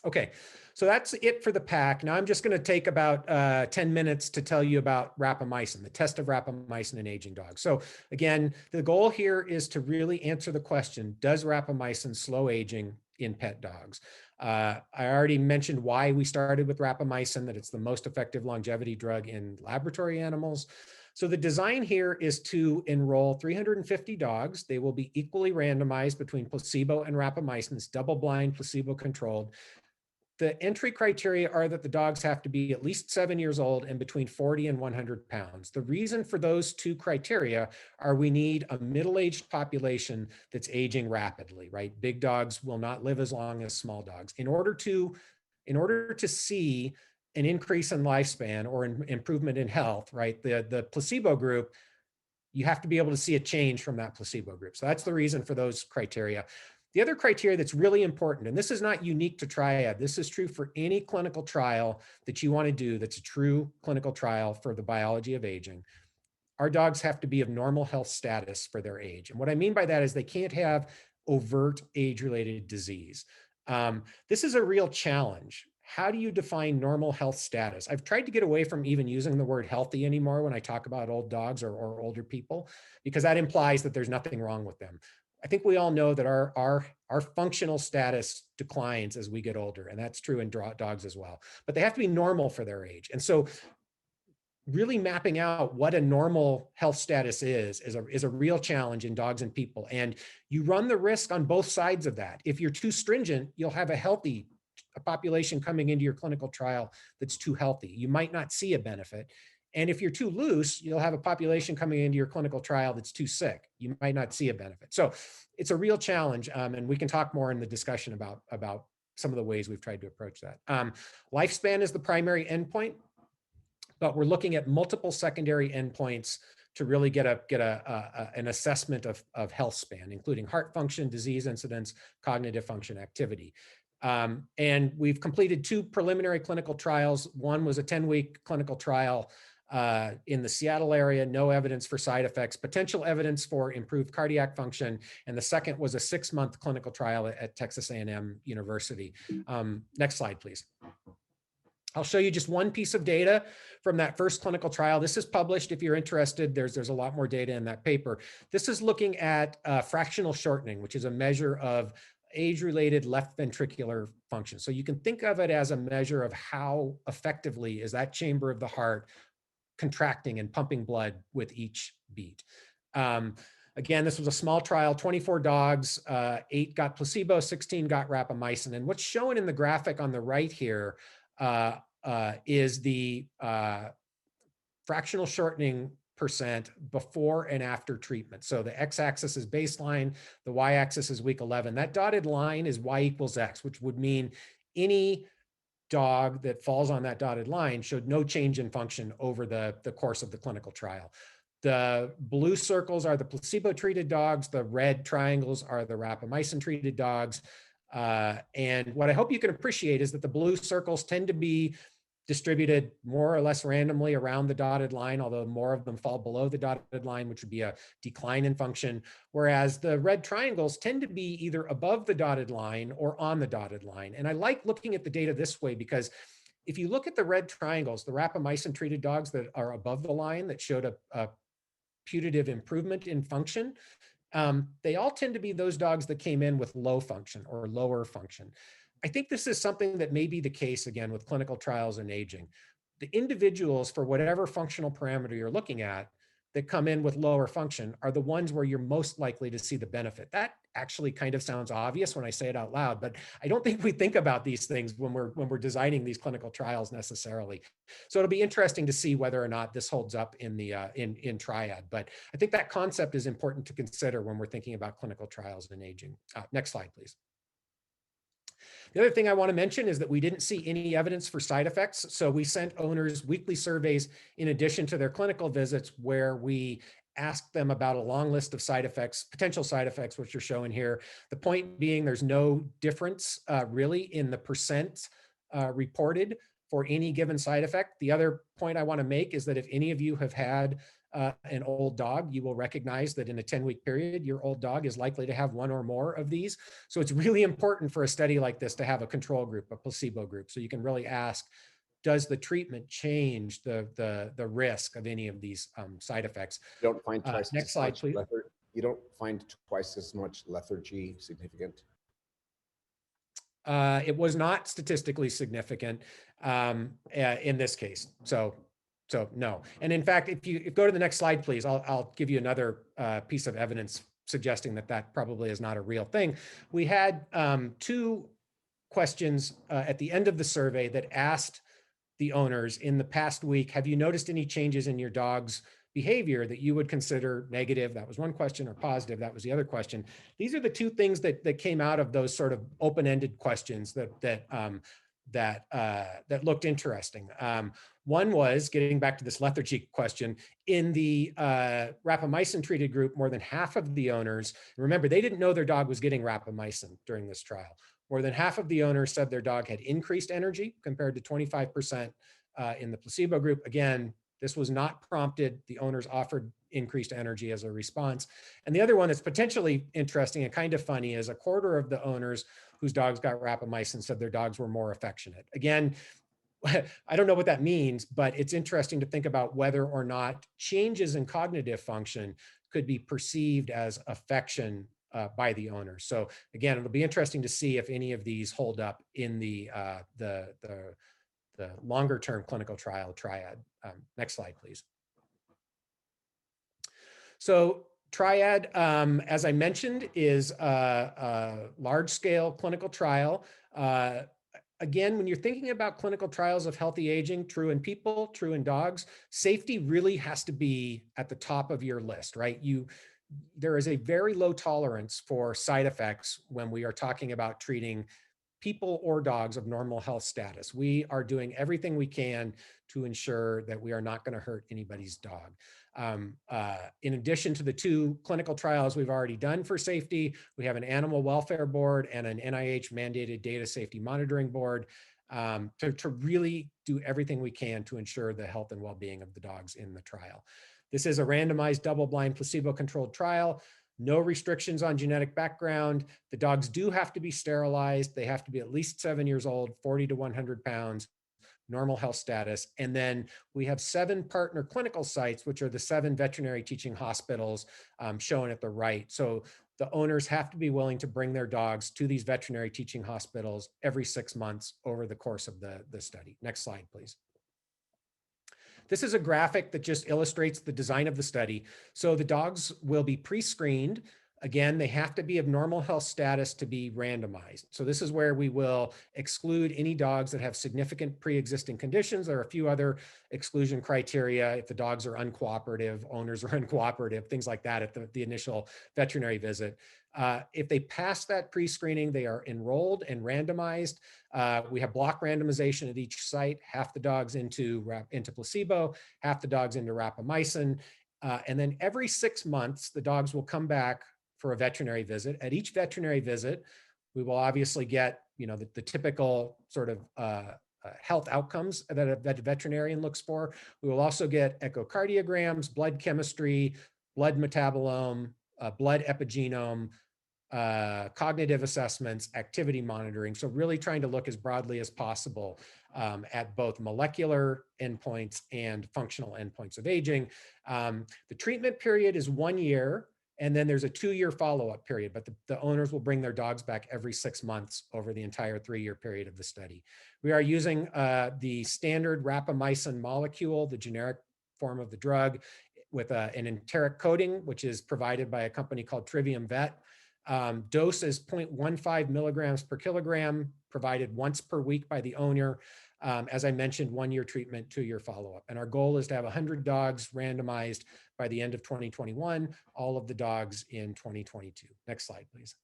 Okay, so that's it for the pack. Now I'm just going to take about 10 minutes to tell you about rapamycin, the test of rapamycin in aging dogs. So again, the goal here is to really answer the question, does rapamycin slow aging in pet dogs? I already mentioned why we started with rapamycin, that it's the most effective longevity drug in laboratory animals. So the design here is to enroll 350 dogs. They will be equally randomized between placebo and rapamycin. It's double-blind, placebo-controlled. The entry criteria are that the dogs have to be at least 7 years old and between 40 and 100 pounds. The reason for those two criteria are we need a middle-aged population that's aging rapidly, right? Big dogs will not live as long as small dogs. In order to see an increase in lifespan or an improvement in health, right? The placebo group, you have to be able to see a change from that placebo group. So that's the reason for those criteria. The other criteria that's really important, and this is not unique to Triad, this is true for any clinical trial that you want to do that's a true clinical trial for the biology of aging. Our dogs have to be of normal health status for their age. And what I mean by that is they can't have overt age-related disease. This is a real challenge. How do you define normal health status? I've tried to get away from even using the word healthy anymore when I talk about old dogs or older people, because that implies that there's nothing wrong with them. I think we all know that our functional status declines as we get older, and that's true in dogs as well. But they have to be normal for their age. And so really mapping out what a normal health status is a real challenge in dogs and people. And you run the risk on both sides of that. If you're too stringent, you'll have a population coming into your clinical trial that's too healthy. You might not see a benefit. And if you're too loose, you'll have a population coming into your clinical trial that's too sick. You might not see a benefit. So it's a real challenge. And we can talk more in the discussion about some of the ways we've tried to approach that. Lifespan is the primary endpoint, but we're looking at multiple secondary endpoints to really get an assessment of health span, including heart function, disease incidence, cognitive function, activity. And we've completed 2 preliminary clinical trials. One was a 10-week clinical trial in the Seattle area, no evidence for side effects, potential evidence for improved cardiac function. And the second was a 6-month clinical trial at Texas A&M University. Next slide, please. I'll show you just one piece of data from that first clinical trial. This is published if you're interested. There's a lot more data in that paper. This is looking at fractional shortening, which is a measure of age-related left ventricular function. So you can think of it as a measure of how effectively is that chamber of the heart contracting and pumping blood with each beat. Again, this was a small trial, 24 dogs, 8 got placebo, 16 got rapamycin. And what's shown in the graphic on the right here is the fractional shortening percent before and after treatment. So the x-axis is baseline, the y-axis is week 11. That dotted line is y equals x, which would mean any dog that falls on that dotted line showed no change in function over the course of the clinical trial. The blue circles are the placebo-treated dogs. The red triangles are the rapamycin-treated dogs. And what I hope you can appreciate is that the blue circles tend to be distributed more or less randomly around the dotted line, although more of them fall below the dotted line, which would be a decline in function, whereas the red triangles tend to be either above the dotted line or on the dotted line. And I like looking at the data this way because if you look at the red triangles, the rapamycin-treated dogs that are above the line that showed a putative improvement in function, they all tend to be those dogs that came in with low function or lower function. I think this is something that may be the case again with clinical trials and aging. The individuals, for whatever functional parameter you're looking at, that come in with lower function are the ones where you're most likely to see the benefit. That actually kind of sounds obvious when I say it out loud, but I don't think we think about these things when we're designing these clinical trials necessarily. So it'll be interesting to see whether or not this holds up in the in Triad. But I think that concept is important to consider when we're thinking about clinical trials in aging. Next slide, please. The other thing I want to mention is that we didn't see any evidence for side effects. So we sent owners weekly surveys in addition to their clinical visits, where we asked them about a long list of side effects, potential side effects, which are shown here. The point being, there's no difference really in the percent reported for any given side effect. The other point I want to make is that if any of you have had an old dog, you will recognize that in a 10-week period, your old dog is likely to have one or more of these. So it's really important for a study like this to have a control group, a placebo group. So you can really ask, does the treatment change the risk of any of these side effects? You don't find twice next as slide, much please. You don't find twice as much lethargy significant? It was not statistically significant in this case. So no. And in fact, if you go to the next slide, please, I'll give you another piece of evidence suggesting that that probably is not a real thing. We had 2 questions at the end of the survey that asked the owners in the past week, have you noticed any changes in your dog's behavior that you would consider negative? That was one question, or positive, that was the other question. These are the 2 things that came out of those sort of open-ended questions that looked interesting. One was, getting back to this lethargy question, in the rapamycin treated group, more than half of the owners, remember, they didn't know their dog was getting rapamycin during this trial. More than half of the owners said their dog had increased energy compared to 25% in the placebo group. Again, this was not prompted. The owners offered increased energy as a response. And the other one that's potentially interesting and kind of funny is a quarter of the owners whose dogs got rapamycin said their dogs were more affectionate. Again, I don't know what that means, but it's interesting to think about whether or not changes in cognitive function could be perceived as affection by the owners. So again, it'll be interesting to see if any of these hold up in the longer term clinical trial Triad. Next slide, please. So Triad, as I mentioned, is a large scale clinical trial. Again, when you're thinking about clinical trials of healthy aging, true in people, true in dogs, safety really has to be at the top of your list, right? There is a very low tolerance for side effects when we are talking about treating people or dogs of normal health status. We are doing everything we can to ensure that we are not going to hurt anybody's dog. In addition to the 2 clinical trials we've already done for safety, we have an animal welfare board and an NIH mandated data safety monitoring board to really do everything we can to ensure the health and well-being of the dogs in the trial. This is a randomized double-blind placebo-controlled trial. No restrictions on genetic background. The dogs do have to be sterilized. They have to be at least 7 years old, 40 to 100 pounds, normal health status. And then we have 7 partner clinical sites, which are the 7 veterinary teaching hospitals shown at the right. So the owners have to be willing to bring their dogs to these veterinary teaching hospitals every 6 months over the course of the study. Next slide, please. This is a graphic that just illustrates the design of the study. So the dogs will be pre-screened. Again, they have to be of normal health status to be randomized. So this is where we will exclude any dogs that have significant pre-existing conditions. There are a few other exclusion criteria if the dogs are uncooperative, owners are uncooperative, things like that at the initial veterinary visit. If they pass that pre-screening, they are enrolled and randomized. We have block randomization at each site, half the dogs into placebo, half the dogs into rapamycin. And then every 6 months, the dogs will come back for a veterinary visit. At each veterinary visit, we will obviously get, the typical sort of health outcomes that a veterinarian looks for. We will also get echocardiograms, blood chemistry, blood metabolome, blood epigenome, cognitive assessments, activity monitoring. So really trying to look as broadly as possible at both molecular endpoints and functional endpoints of aging. The treatment period is 1 year, and then there's a 2-year follow-up period, but the owners will bring their dogs back every 6 months over the entire 3-year period of the study. We are using the standard rapamycin molecule, the generic form of the drug. with an enteric coating, which is provided by a company called Trivium Vet. Dose is 0.15 milligrams per kilogram, provided once per week by the owner. As I mentioned, 1-year treatment, 2-year follow-up. And our goal is to have 100 dogs randomized by the end of 2021, all of the dogs in 2022. Next slide, please.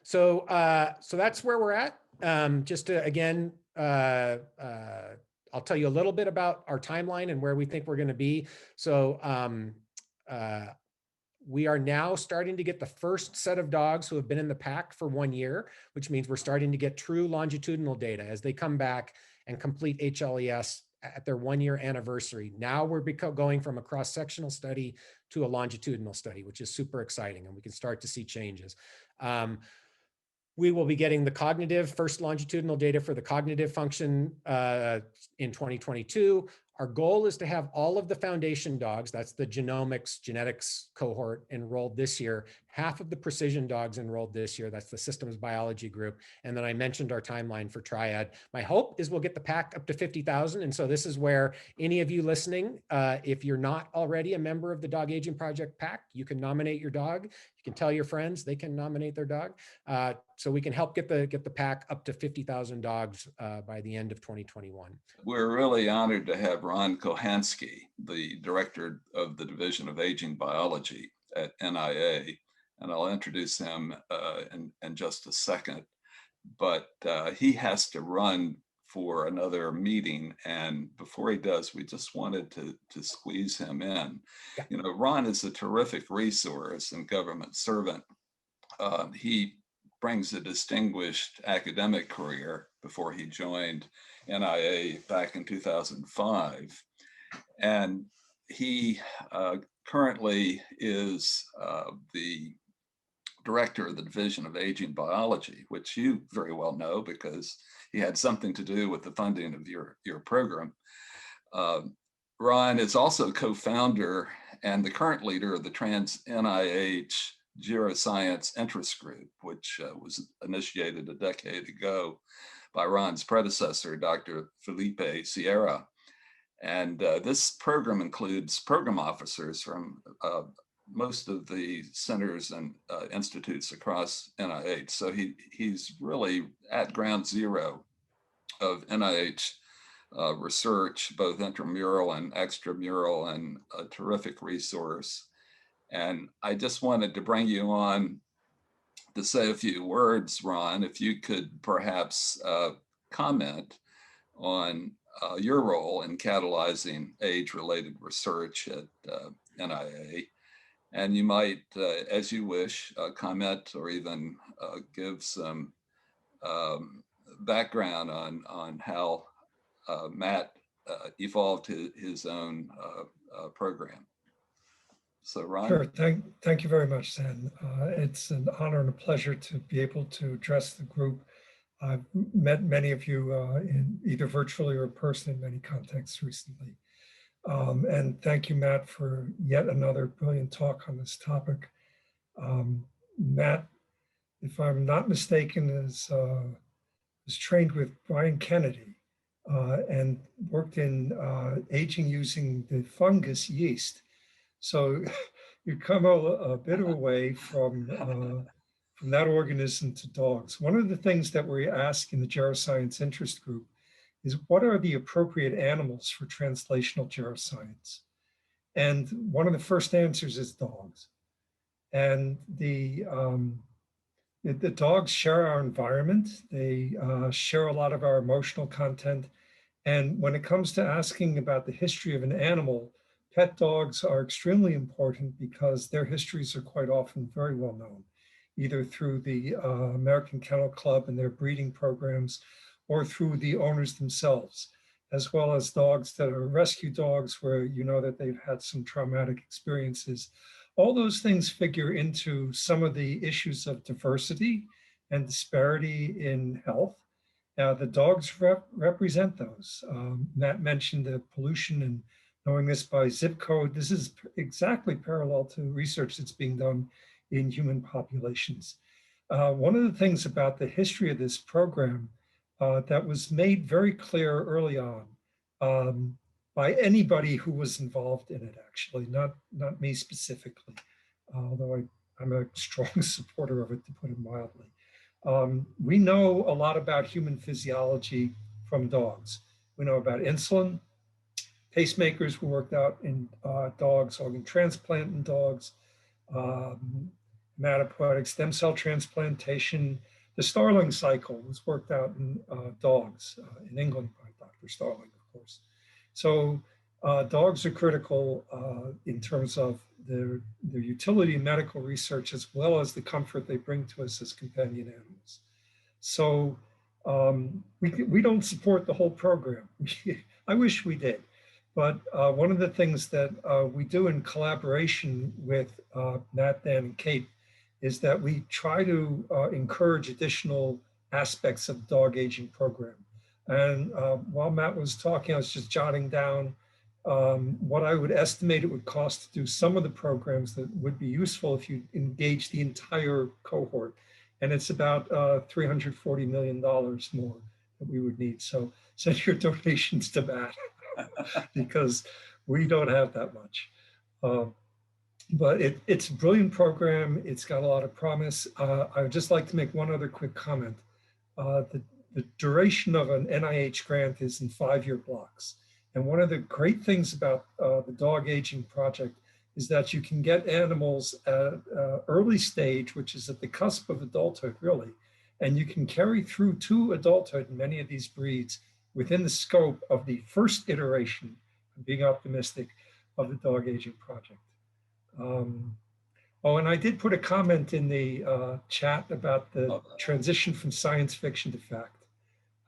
So, so that's where we're at. Just to, again, I'll tell you a little bit about our timeline and where we think we're going to be. So we are now starting to get the first set of dogs who have been in the pack for 1 year, which means we're starting to get true longitudinal data as they come back and complete HLES at their 1-year anniversary. Now we're going from a cross-sectional study to a longitudinal study, which is super exciting, and we can start to see changes. We will be getting the first longitudinal data for the cognitive function in 2022. Our goal is to have all of the foundation dogs, that's the genetics cohort, enrolled this year, half of the precision dogs enrolled this year, that's the systems biology group. And then I mentioned our timeline for Triad. My hope is we'll get the pack up to 50,000. And so this is where any of you listening, if you're not already a member of the Dog Aging Project pack, you can nominate your dog. You can tell your friends, they can nominate their dog. So we can help get the pack up to 50,000 dogs by the end of 2021. We're really honored to have Ron Kohansky, the director of the Division of Aging Biology at NIA, and I'll introduce him in just a second. But he has to run for another meeting, and before he does, we just wanted to squeeze him in. Yeah. You know, Ron is a terrific resource and government servant. He brings a distinguished academic career before he joined NIA back in 2005. And he currently is the director of the Division of Aging Biology, which you very well know because he had something to do with the funding of your program. Ron is also co-founder and the current leader of the Trans NIH Geroscience Interest Group, which was initiated a decade ago by Ron's predecessor, Dr. Felipe Sierra. And this program includes program officers from most of the centers and institutes across NIH. So he's really at ground zero of NIH research, both intramural and extramural, and a terrific resource. And I just wanted to bring you on to say a few words, Ron, if you could perhaps comment on your role in catalyzing age-related research at NIA. And you might, as you wish, comment or even give some background on how Matt evolved his own program. So Ron. Sure, thank you very much, Zan. It's an honor and a pleasure to be able to address the group. I've met many of you in either virtually or in person in many contexts recently. And thank you, Matt, for yet another brilliant talk on this topic. Matt, if I'm not mistaken, was trained with Brian Kennedy and worked in aging using the fungus yeast. So you come a bit of a way from that organism to dogs. One of the things that we ask in the Geroscience Interest Group is what are the appropriate animals for translational geroscience? And one of the first answers is dogs. And the dogs share our environment. They share a lot of our emotional content. And when it comes to asking about the history of an animal, pet dogs are extremely important because their histories are quite often very well known, either through the American Kennel Club and their breeding programs, or through the owners themselves, as well as dogs that are rescue dogs where you know that they've had some traumatic experiences. All those things figure into some of the issues of diversity and disparity in health. The dogs represent those. Matt mentioned the pollution and knowing this by zip code. This is exactly parallel to research that's being done in human populations. One of the things about the history of this program that was made very clear early on by anybody who was involved in it, actually, not me specifically, although I'm a strong supporter of it, to put it mildly. We know a lot about human physiology from dogs. We know about insulin. Pacemakers were worked out in dogs, organ transplant in dogs, hematopoietic stem cell transplantation. The Starling cycle was worked out in dogs in England by Dr. Starling, of course. So dogs are critical in terms of their utility in medical research, as well as the comfort they bring to us as companion animals. So we don't support the whole program. I wish we did. But one of the things that we do in collaboration with Matt, Dan, and Kate is that we try to encourage additional aspects of the dog aging program. And while Matt was talking, I was just jotting down what I would estimate it would cost to do some of the programs that would be useful if you engage the entire cohort. And it's about $340 million more that we would need. So send your donations to Matt because we don't have that much. But it's a brilliant program. It's got a lot of promise. I would just like to make one other quick comment. The duration of an NIH grant is in 5-year blocks. And one of the great things about the dog aging project is that you can get animals at early stage, which is at the cusp of adulthood, really. And you can carry through to adulthood in many of these breeds within the scope of the first iteration, being optimistic, of the dog aging project. Oh, and I did put a comment in the chat about the transition from science fiction to fact.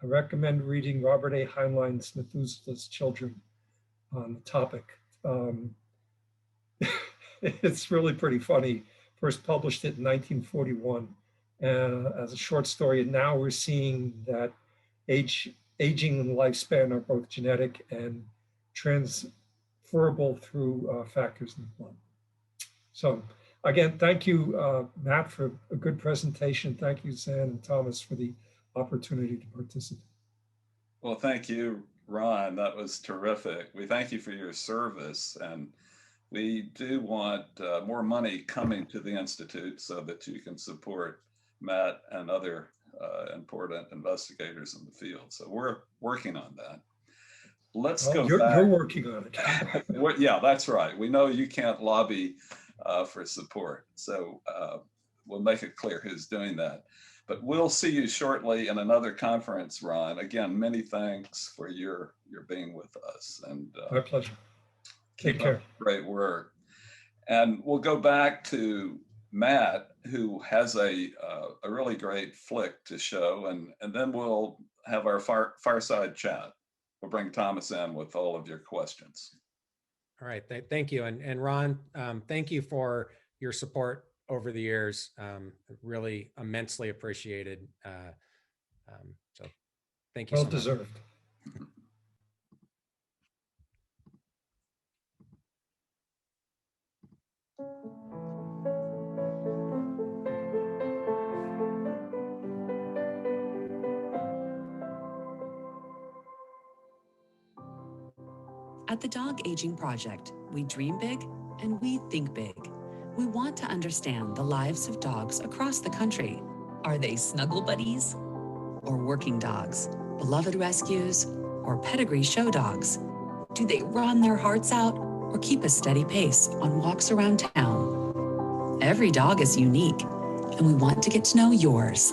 I recommend reading Robert A. Heinlein's Methuselah's Children on the topic. It's really pretty funny. First published it in 1941 as a short story, and now we're seeing that aging and lifespan are both genetic and transferable through factors in the blood. So again, thank you, Matt, for a good presentation. Thank you, Zan and Thomas, for the opportunity to participate. Well, thank you, Ron. That was terrific. We thank you for your service, and we do want more money coming to the Institute so that you can support Matt and other important investigators in the field. So we're working on that. Let's go back. You're working on it. Yeah, that's right. We know you can't lobby for support. So we'll make it clear who's doing that. But we'll see you shortly in another conference, Ron. Again, many thanks for your being with us. And my pleasure. Take care. Great work. And we'll go back to Matt, who has a really great flick to show, and then we'll have our fireside chat. We'll bring Thomas in with all of your questions. All right, thank you. And Ron, thank you for your support over the years. Really immensely appreciated. So thank you so much. Well deserved. At the Dog Aging Project, we dream big and we think big. We want to understand the lives of dogs across the country. Are they snuggle buddies or working dogs, beloved rescues or pedigree show dogs? Do they run their hearts out or keep a steady pace on walks around town? Every dog is unique, and we want to get to know yours.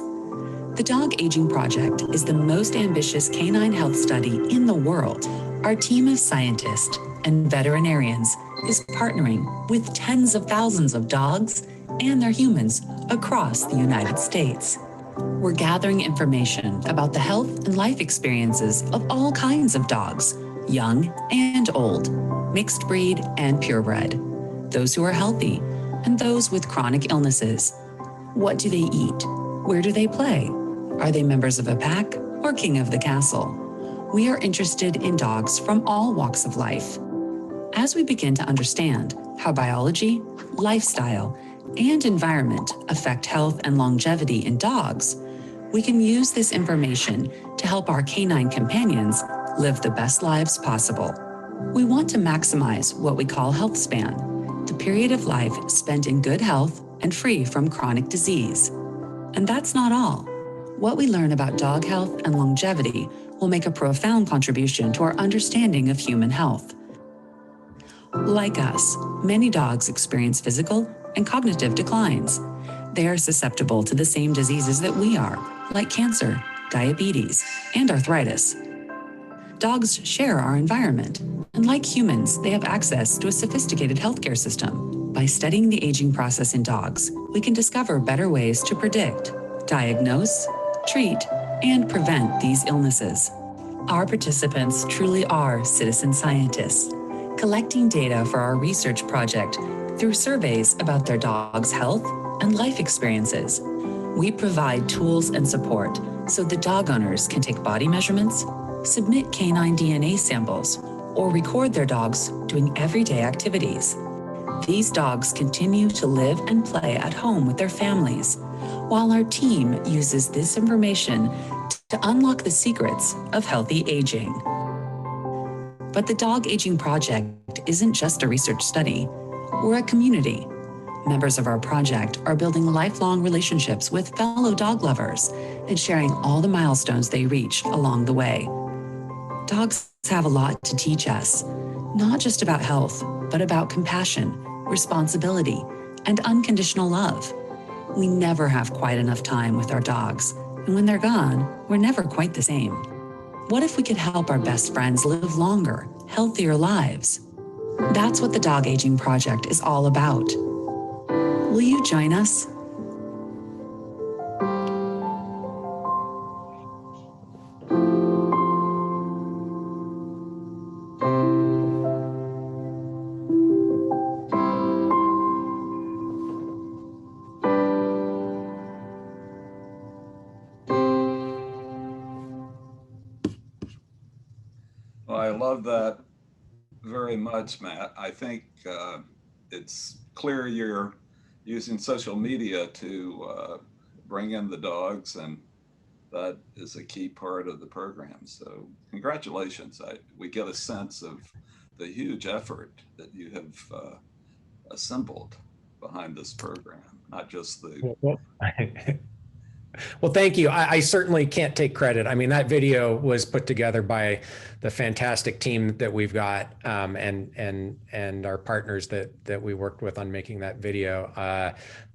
The Dog Aging Project is the most ambitious canine health study in the world. Our team of scientists and veterinarians is partnering with tens of thousands of dogs and their humans across the United States. We're gathering information about the health and life experiences of all kinds of dogs, young and old, mixed breed and purebred, those who are healthy and those with chronic illnesses. What do they eat? Where do they play? Are they members of a pack or king of the castle? We are interested in dogs from all walks of life. As we begin to understand how biology, lifestyle, and environment affect health and longevity in dogs, we can use this information to help our canine companions live the best lives possible. We want to maximize what we call health span, the period of life spent in good health and free from chronic disease. And that's not all. What we learn about dog health and longevity will make a profound contribution to our understanding of human health. Like us, many dogs experience physical and cognitive declines. They are susceptible to the same diseases that we are, like cancer, diabetes, and arthritis. Dogs share our environment, and like humans, they have access to a sophisticated healthcare system. By studying the aging process in dogs, we can discover better ways to predict, diagnose, treat, and prevent these illnesses. Our participants truly are citizen scientists, collecting data for our research project through surveys about their dog's health and life experiences. We provide tools and support so the dog owners can take body measurements, submit canine DNA samples, or record their dogs doing everyday activities. These dogs continue to live and play at home with their families, while our team uses this information to unlock the secrets of healthy aging. But the Dog Aging Project isn't just a research study. We're a community. Members of our project are building lifelong relationships with fellow dog lovers and sharing all the milestones they reach along the way. Dogs have a lot to teach us, not just about health, but about compassion, responsibility, and unconditional love. We never have quite enough time with our dogs, and when they're gone, we're never quite the same. What if we could help our best friends live longer, healthier lives? That's what the Dog Aging Project is all about. Will you join us? Well, I love that very much, Matt. I think it's clear you're using social media to bring in the dogs, and that is a key part of the program. So congratulations. We get a sense of the huge effort that you have assembled behind this program, not just the... Well, thank you. I certainly can't take credit. I mean, that video was put together by the fantastic team that we've got, and our partners that we worked with on making that video.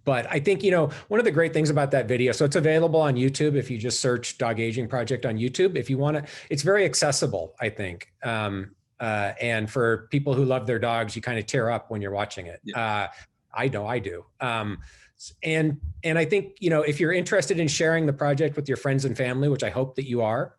But I think, one of the great things about that video, so it's available on YouTube if you just search Dog Aging Project on YouTube. If you want to, it's very accessible, I think. And for people who love their dogs, you kind of tear up when you're watching it. Yeah. I know I do. And I think, if you're interested in sharing the project with your friends and family, which I hope that you are,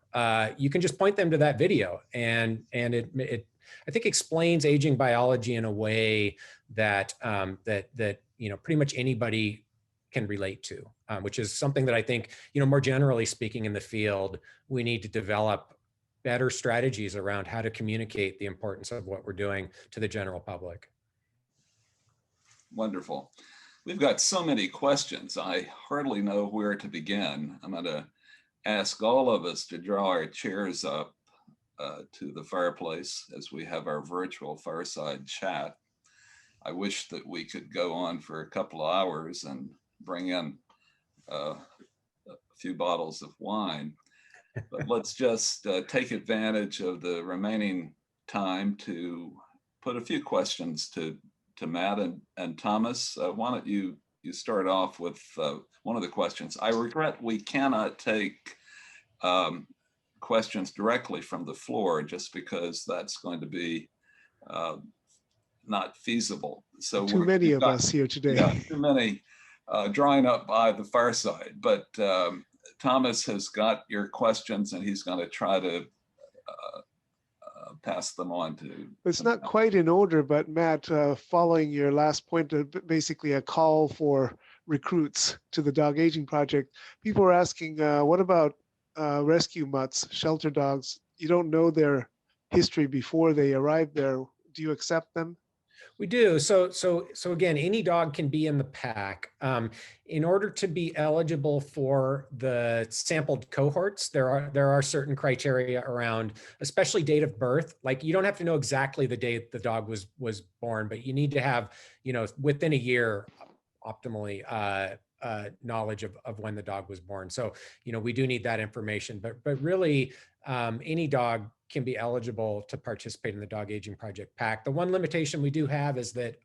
you can just point them to that video, and it I think explains aging biology in a way that pretty much anybody can relate to, which is something that I think, more generally speaking in the field, we need to develop better strategies around how to communicate the importance of what we're doing to the general public. Wonderful. We've got so many questions. I hardly know where to begin. I'm going to ask all of us to draw our chairs up to the fireplace as we have our virtual fireside chat. I wish that we could go on for a couple of hours and bring in a few bottles of wine, but let's just take advantage of the remaining time to put a few questions to Matt and Thomas. Why don't you start off with one of the questions. I regret we cannot take questions directly from the floor just because that's going to be not feasible. So too many of us here today. Yeah, too many drawing up by the fireside. But Thomas has got your questions, and he's going to try to pass them on to... It's not quite in order, but Matt, following your last point, basically a call for recruits to the Dog Aging Project, people are asking, what about rescue mutts, shelter dogs? You don't know their history before they arrive there. Do you accept them? We do. So again, any dog can be in the pack. In order to be eligible for the sampled cohorts, there are certain criteria around, especially date of birth. Like, you don't have to know exactly the date the dog was born, but you need to have, within a year, optimally, knowledge of when the dog was born. So, we do need that information, but really, any dog can be eligible to participate in the Dog Aging Project PAC. The one limitation we do have is that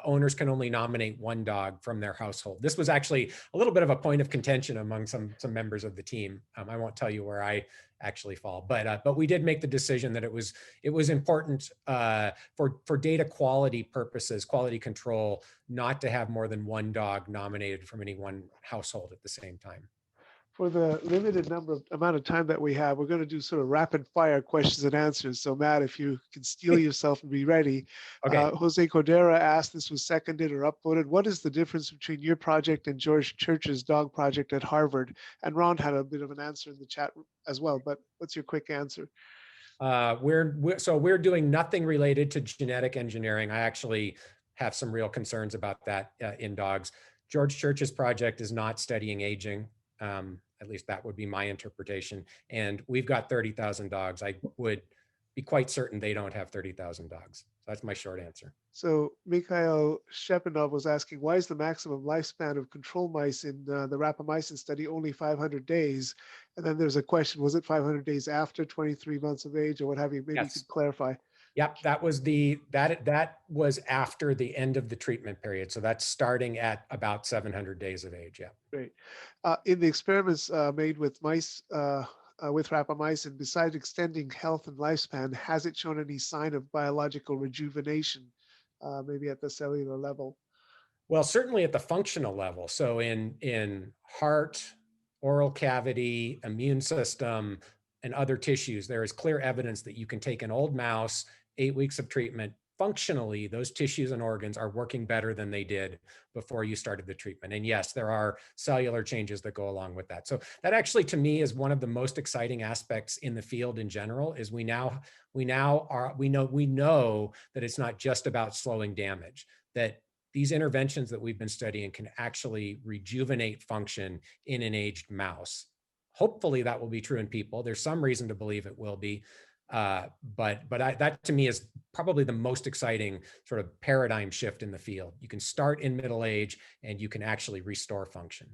owners can only nominate one dog from their household. This was actually a little bit of a point of contention among some members of the team. I won't tell you where I actually fall, but we did make the decision that it was important for data quality purposes, quality control, not to have more than one dog nominated from any one household at the same time. For the limited amount of time that we have, we're going to do sort of rapid fire questions and answers. So Matt, if you can steel yourself and be ready. Okay. Jose Cordera asked, this was seconded or upvoted, what is the difference between your project and George Church's dog project at Harvard? And Ron had a bit of an answer in the chat as well, but what's your quick answer? We're doing nothing related to genetic engineering. I actually have some real concerns about that in dogs. George Church's project is not studying aging. At least that would be my interpretation. And we've got 30,000 dogs. I would be quite certain they don't have 30,000 dogs. That's my short answer. So Mikhail Shepanov was asking, why is the maximum lifespan of control mice in the Rapamycin study only 500 days? And then there's a question, was it 500 days after 23 months of age or what have you? Maybe Yes. you could clarify. Yep, that was after the end of the treatment period. So that's starting at about 700 days of age. Yeah. Great. In the experiments made with mice with rapamycin, besides extending health and lifespan, has it shown any sign of biological rejuvenation, maybe at the cellular level? Well, certainly at the functional level. So in heart, oral cavity, immune system, and other tissues, there is clear evidence that you can take an old mouse, 8 weeks of treatment, functionally, those tissues and organs are working better than they did before you started the treatment. And yes, there are cellular changes that go along with that. So that actually, to me, is one of the most exciting aspects in the field in general, is we know that it's not just about slowing damage, that these interventions that we've been studying can actually rejuvenate function in an aged mouse. Hopefully that will be true in people. There's some reason to believe it will be. That to me is probably the most exciting sort of paradigm shift in the field. You can start in middle age and you can actually restore function.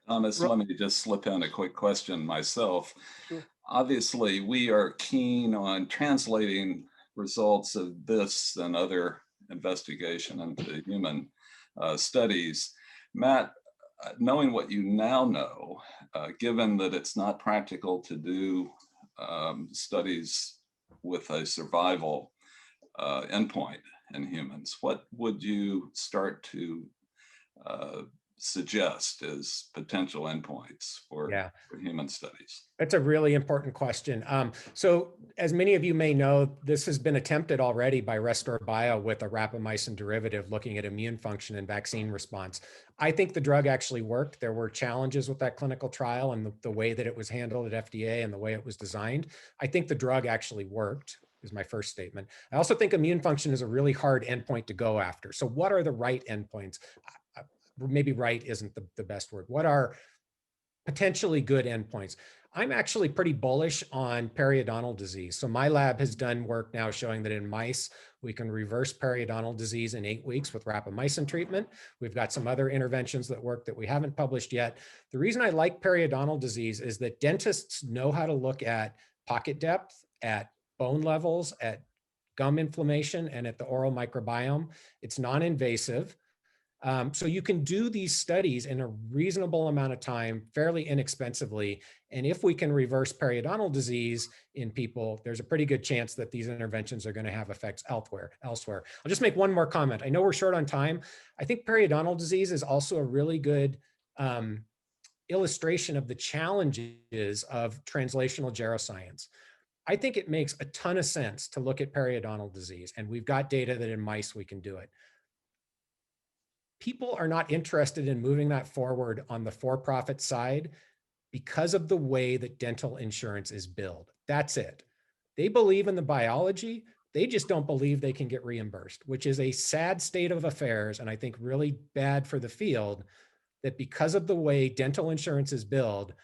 Thomas, let me just slip in a quick question myself. Sure. Obviously, we are keen on translating results of this and other investigation into human studies. Matt, knowing what you now know, given that it's not practical to do studies with a survival endpoint in humans, what would you start to suggest as potential endpoints for human studies? That's a really important question. So as many of you may know, this has been attempted already by Restore Bio with a rapamycin derivative looking at immune function and vaccine response. I think the drug actually worked. There were challenges with that clinical trial and the way that it was handled at FDA and the way it was designed. I think the drug actually worked, is my first statement. I also think immune function is a really hard endpoint to go after. So what are the right endpoints? Maybe right isn't the best word. What are potentially good endpoints? I'm actually pretty bullish on periodontal disease. So my lab has done work now showing that in mice, we can reverse periodontal disease in 8 weeks with rapamycin treatment. We've got some other interventions that work that we haven't published yet. The reason I like periodontal disease is that dentists know how to look at pocket depth, at bone levels, at gum inflammation, and at the oral microbiome. It's non-invasive. So you can do these studies in a reasonable amount of time, fairly inexpensively. And if we can reverse periodontal disease in people, there's a pretty good chance that these interventions are going to have effects elsewhere. I'll just make one more comment. I know we're short on time. I think periodontal disease is also a really good illustration of the challenges of translational geroscience. I think it makes a ton of sense to look at periodontal disease, and we've got data that in mice we can do it. People are not interested in moving that forward on the for-profit side because of the way that dental insurance is billed. That's it. They believe in the biology. They just don't believe they can get reimbursed, which is a sad state of affairs. And I think really bad for the field, that because of the way dental insurance is billed,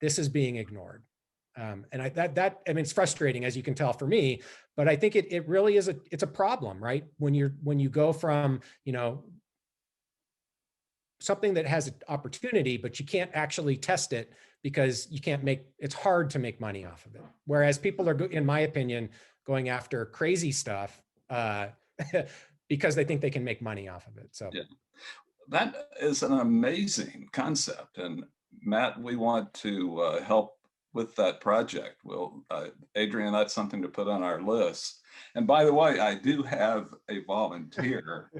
this is being ignored. And I mean, it's frustrating, as you can tell for me, but I think it really is it's a problem, right? When you go from, something that has an opportunity, but you can't actually test it because it's hard to make money off of it. Whereas people are, in my opinion, going after crazy stuff because they think they can make money off of it. So yeah, that is an amazing concept. And Matt, we want to help with that project. Well, Adrian, that's something to put on our list. And by the way, I do have a volunteer.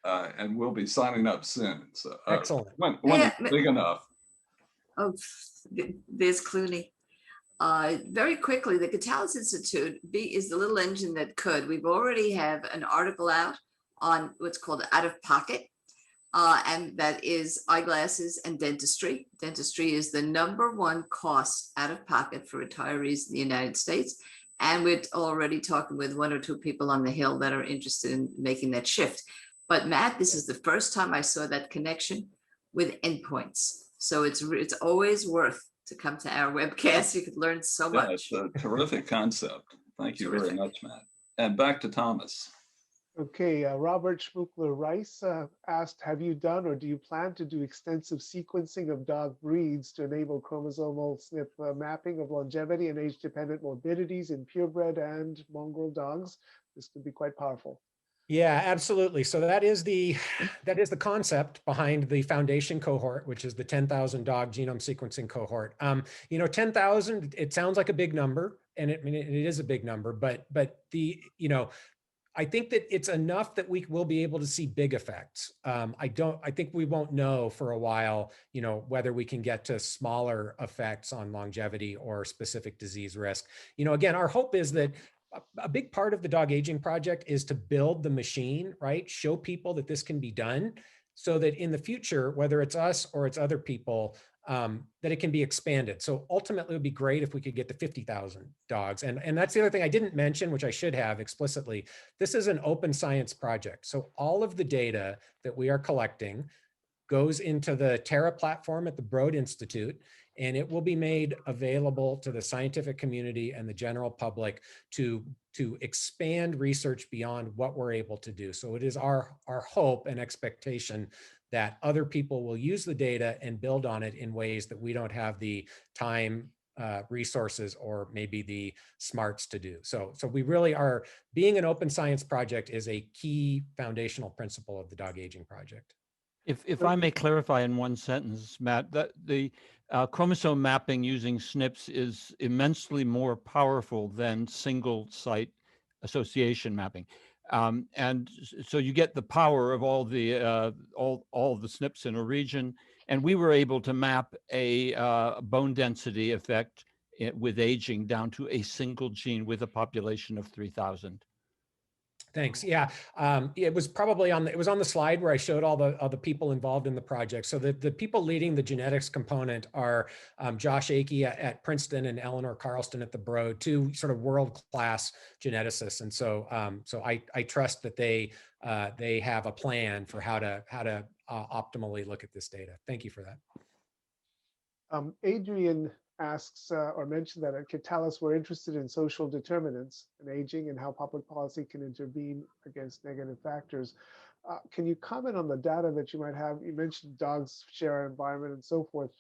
And we'll be signing up soon. So excellent. When it's big enough. Oh, there's Clooney. Very quickly, the Kitalys Institute is the little engine that could. We've already have an article out on what's called out of pocket, and that is eyeglasses and dentistry. Dentistry is the #1 cost out of pocket for retirees in the United States. And we're already talking with 1 or 2 people on the Hill that are interested in making that shift. But Matt, this is the first time I saw that connection with endpoints. So it's always worth to come to our webcast. You could learn so much. It's a terrific concept. Thank you very much, Matt. And back to Thomas. Okay, Robert Schmuckler-Rice asked, have you done or do you plan to do extensive sequencing of dog breeds to enable chromosomal SNP mapping of longevity and age-dependent morbidities in purebred and mongrel dogs? This could be quite powerful. Yeah, absolutely. So that is the concept behind the foundation cohort, which is the 10,000 dog genome sequencing cohort. 10,000, it sounds like a big number, and it is a big number, but I think that it's enough that we will be able to see big effects. I think we won't know for a while, whether we can get to smaller effects on longevity or specific disease risk. Again, our hope is that a big part of the dog aging project is to build the machine, right? Show people that this can be done so that in the future, whether it's us or it's other people, that it can be expanded. So ultimately, it would be great if we could get to 50,000 dogs. And that's the other thing I didn't mention, which I should have explicitly. This is an open science project. So all of the data that we are collecting goes into the Terra platform at the Broad Institute, and it will be made available to the scientific community and the general public to expand research beyond what we're able to do. So it is our hope and expectation that other people will use the data and build on it in ways that we don't have the time, resources, or maybe the smarts to do. So we really are, being an open science project is a key foundational principle of the dog aging project. If I may clarify in one sentence, Matt, that the chromosome mapping using SNPs is immensely more powerful than single site association mapping. And so you get the power of all the SNPs in a region. And we were able to map a bone density effect with aging down to a single gene with a population of 3,000. Thanks. Yeah, it was probably on the slide where I showed all the people involved in the project. So the people leading the genetics component are Josh Akey at Princeton and Eleanor Carlston at the Broad, 2 sort of world-class geneticists. And so I trust that they have a plan for how to optimally look at this data. Thank you for that. Adrian asks or mentioned that at Kitalys we're interested in social determinants and aging and how public policy can intervene against negative factors. Can you comment on the data that you might have? You mentioned dogs share our environment and so forth.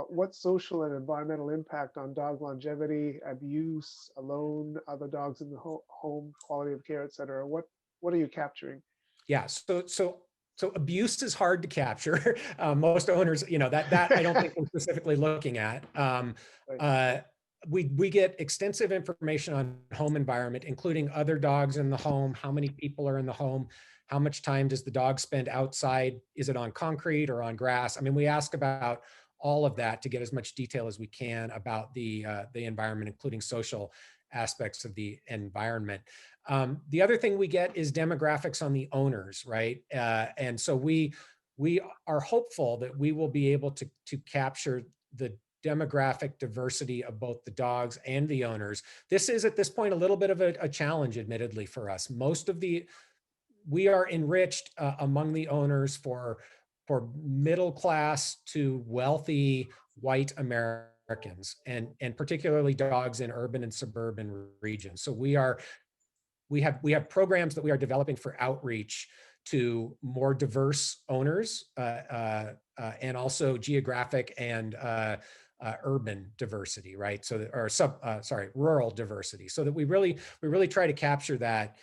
What social and environmental impact on dog longevity, abuse, alone, other dogs in the home, quality of care, et cetera? What are you capturing? Yeah, so abuse is hard to capture. Most owners, that I don't think we're specifically looking at. We get extensive information on home environment, including other dogs in the home, how many people are in the home, how much time does the dog spend outside? Is it on concrete or on grass? I mean, we ask about all of that to get as much detail as we can about the environment, including social aspects of the environment. The other thing we get is demographics on the owners, right? And so we are hopeful that we will be able to capture the demographic diversity of both the dogs and the owners. This is at this point a little bit of a challenge, admittedly, for us. We are enriched among the owners for middle class to wealthy white Americans, and particularly dogs in urban and suburban regions. So we have programs that we are developing for outreach to more diverse owners and also geographic and urban diversity, right? So that, or rural diversity, so that we really try to capture that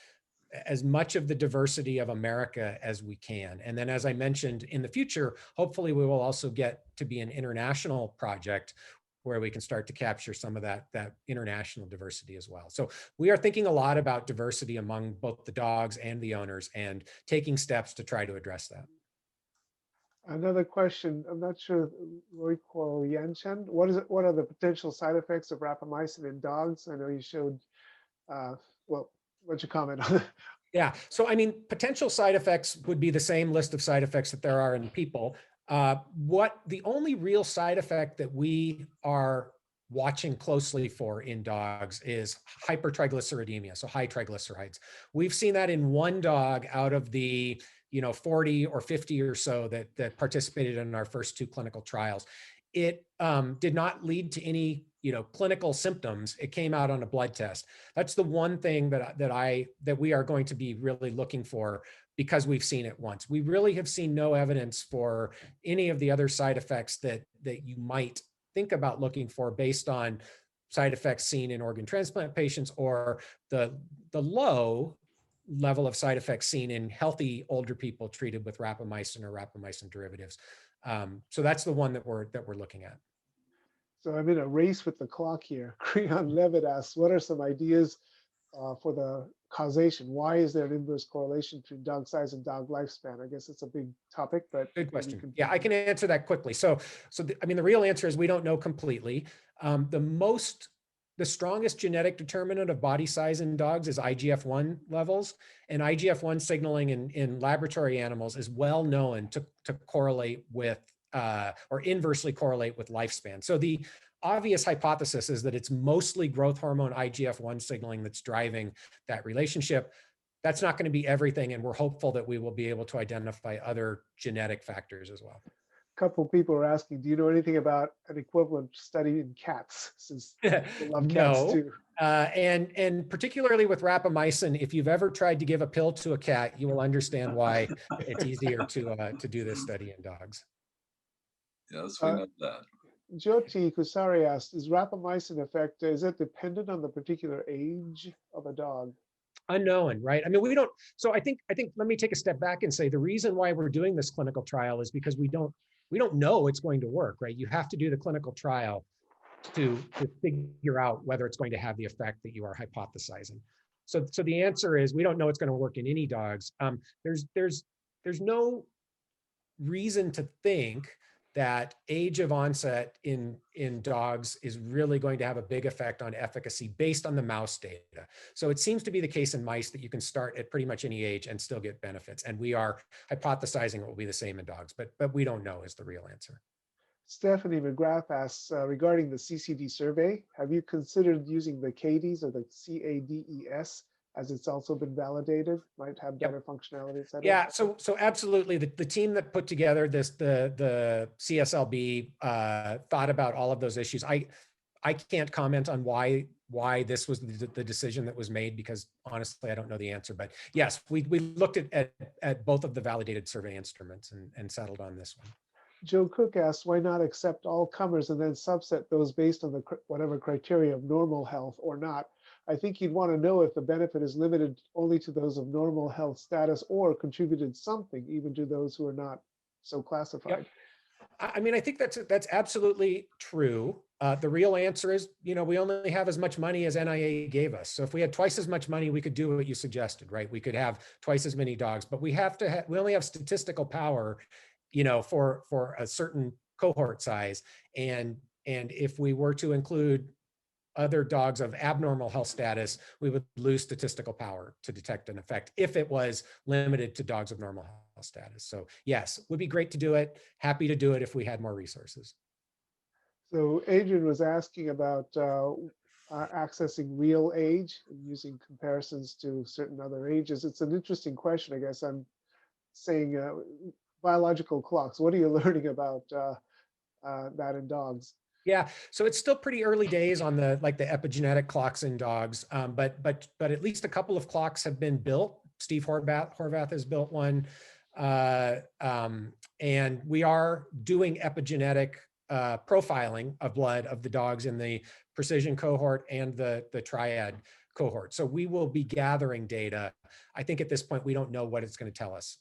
as much of the diversity of America as we can. And then, as I mentioned, in the future, hopefully we will also get to be an international project where we can start to capture some of that international diversity as well. So we are thinking a lot about diversity among both the dogs and the owners, and taking steps to try to address that. Another question, I'm not sure, Roy Yanchan, what are the potential side effects of rapamycin in dogs? I know you showed, well, what's your comment on it? Yeah, so I mean, potential side effects would be the same list of side effects that there are in people. The only real side effect that we are watching closely for in dogs is hypertriglyceridemia, so high triglycerides. We've seen that in one dog out of the 40 or 50 or so that participated in our first 2 clinical trials. It did not lead to any clinical symptoms. It came out on a blood test. That's the one thing that we are going to be really looking for, because we've seen it once. We really have seen no evidence for any of the other side effects that you might think about looking for based on side effects seen in organ transplant patients, or the low level of side effects seen in healthy older people treated with rapamycin or rapamycin derivatives. So that's the one that we're looking at. So I'm in a race with the clock here. Creon Levitt asks, what are some ideas for the causation? Why is there an inverse correlation between dog size and dog lifespan? I guess it's a big topic, but good question. Yeah, I can answer that quickly. So I mean, the real answer is we don't know completely. The strongest genetic determinant of body size in dogs is IGF-1 levels, and IGF-1 signaling in laboratory animals is well known to correlate with or inversely correlate with lifespan. So the obvious hypothesis is that it's mostly growth hormone IGF-1 signaling that's driving that relationship. That's not going to be everything, and we're hopeful that we will be able to identify other genetic factors as well. A couple of people are asking, do you know anything about an equivalent study in cats, since people love cats too? And particularly with rapamycin, if you've ever tried to give a pill to a cat, you will understand why it's easier to do this study in dogs. Yes, we know that. Jyoti Kusari asked, is rapamycin effect, is it dependent on the particular age of a dog? Unknown, right? I mean, we don't, so I think, let me take a step back and say the reason why we're doing this clinical trial is because we don't know it's going to work, right? You have to do the clinical trial to figure out whether it's going to have the effect that you are hypothesizing. So the answer is we don't know it's going to work in any dogs. There's no reason to think that age of onset in dogs is really going to have a big effect on efficacy based on the mouse data. So it seems to be the case in mice that you can start at pretty much any age and still get benefits. And we are hypothesizing it will be the same in dogs, but we don't know is the real answer. Stephanie McGrath asks, regarding the CCD survey, have you considered using the CADES or the CADES, as it's also been validated, might have better functionality, et cetera? Yeah, so absolutely. The team that put together the CSLB thought about all of those issues. I can't comment on why this was the decision that was made, because honestly, I don't know the answer. But yes, we looked at both of the validated survey instruments and settled on this one. Joe Cook asks, why not accept all comers and then subset those based on the whatever criteria of normal health or not? I think you'd want to know if the benefit is limited only to those of normal health status or contributed something even to those who are not so classified. Yep. I mean, I think that's absolutely true. The real answer is, we only have as much money as NIA gave us. So if we had twice as much money, we could do what you suggested, right? We could have twice as many dogs, but we only have statistical power, for a certain cohort size. And if we were to include other dogs of abnormal health status, we would lose statistical power to detect an effect if it was limited to dogs of normal health status. So yes, would be great to do it. Happy to do it if we had more resources. So Adrian was asking about accessing real age and using comparisons to certain other ages. It's an interesting question, I guess. I'm saying biological clocks. What are you learning about that in dogs? Yeah, so it's still pretty early days on the epigenetic clocks in dogs, but at least a couple of clocks have been built. Steve Horvath has built one, and we are doing epigenetic profiling of blood of the dogs in the precision cohort and the Triad cohort. So we will be gathering data. I think at this point we don't know what it's going to tell us.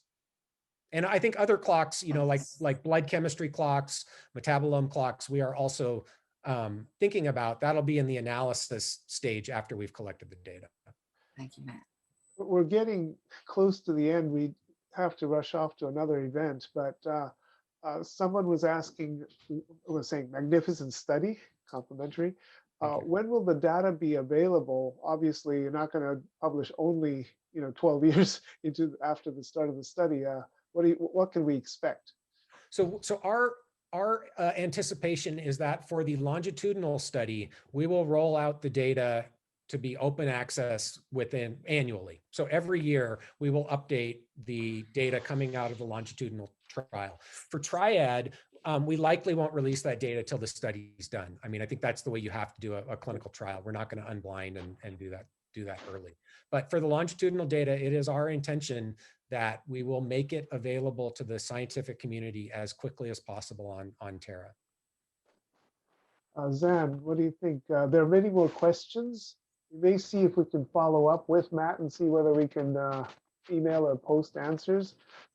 And I think other clocks, you know, like blood chemistry clocks, metabolome clocks, we are also thinking about. That'll be in the analysis stage after we've collected the data. Thank you, Matt. We're getting close to the end. We have to rush off to another event, but someone was saying magnificent study, complimentary. When will the data be available? Obviously, you're not going to publish only 12 years after the start of the study. What can we expect? So our anticipation is that for the longitudinal study, we will roll out the data to be open access annually. So every year we will update the data coming out of the longitudinal trial. For Triad, we likely won't release that data till the study's done. I mean, I think that's the way you have to do a clinical trial. We're not going to unblind and do that early. But for the longitudinal data, it is our intention that we will make it available to the scientific community as quickly as possible on Terra. Zan, what do you think? There are many more questions. We may see if we can follow up with Matt and see whether we can email or post answers.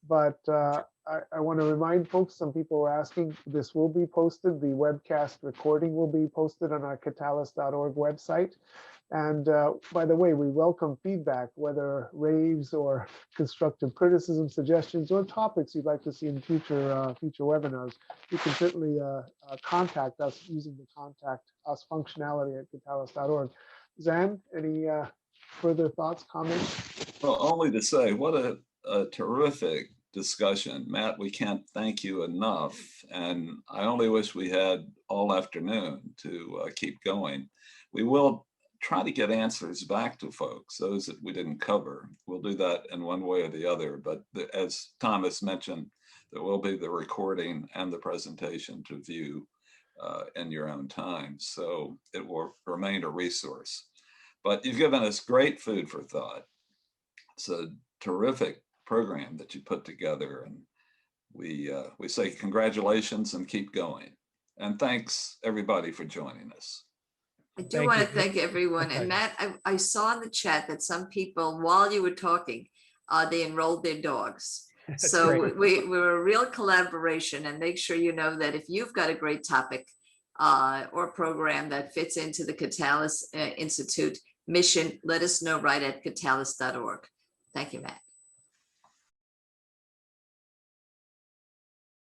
But I want to remind folks, some people were asking, this will be posted. The webcast recording will be posted on our Kitalys.org website. And by the way, we welcome feedback, whether raves or constructive criticism, suggestions, or topics you'd like to see in future webinars. You can certainly contact us using the contact us functionality at Kitalys.org. Zan, any further thoughts, comments? Well, only to say, what a terrific discussion. Matt, we can't thank you enough. And I only wish we had all afternoon to keep going. We will try to get answers back to folks, those that we didn't cover. We'll do that in one way or the other. But as Thomas mentioned, there will be the recording and the presentation to view in your own time. So it will remain a resource. But you've given us great food for thought. It's a terrific program that you put together, and we say congratulations and keep going. And thanks everybody for joining us. I do want to thank everyone. And Matt, I saw in the chat that some people, while you were talking, they enrolled their dogs. So we're a real collaboration, and make sure you know that if you've got a great topic or program that fits into the Kitalys Institute mission, let us know right at kitalys.org. Thank you, Matt.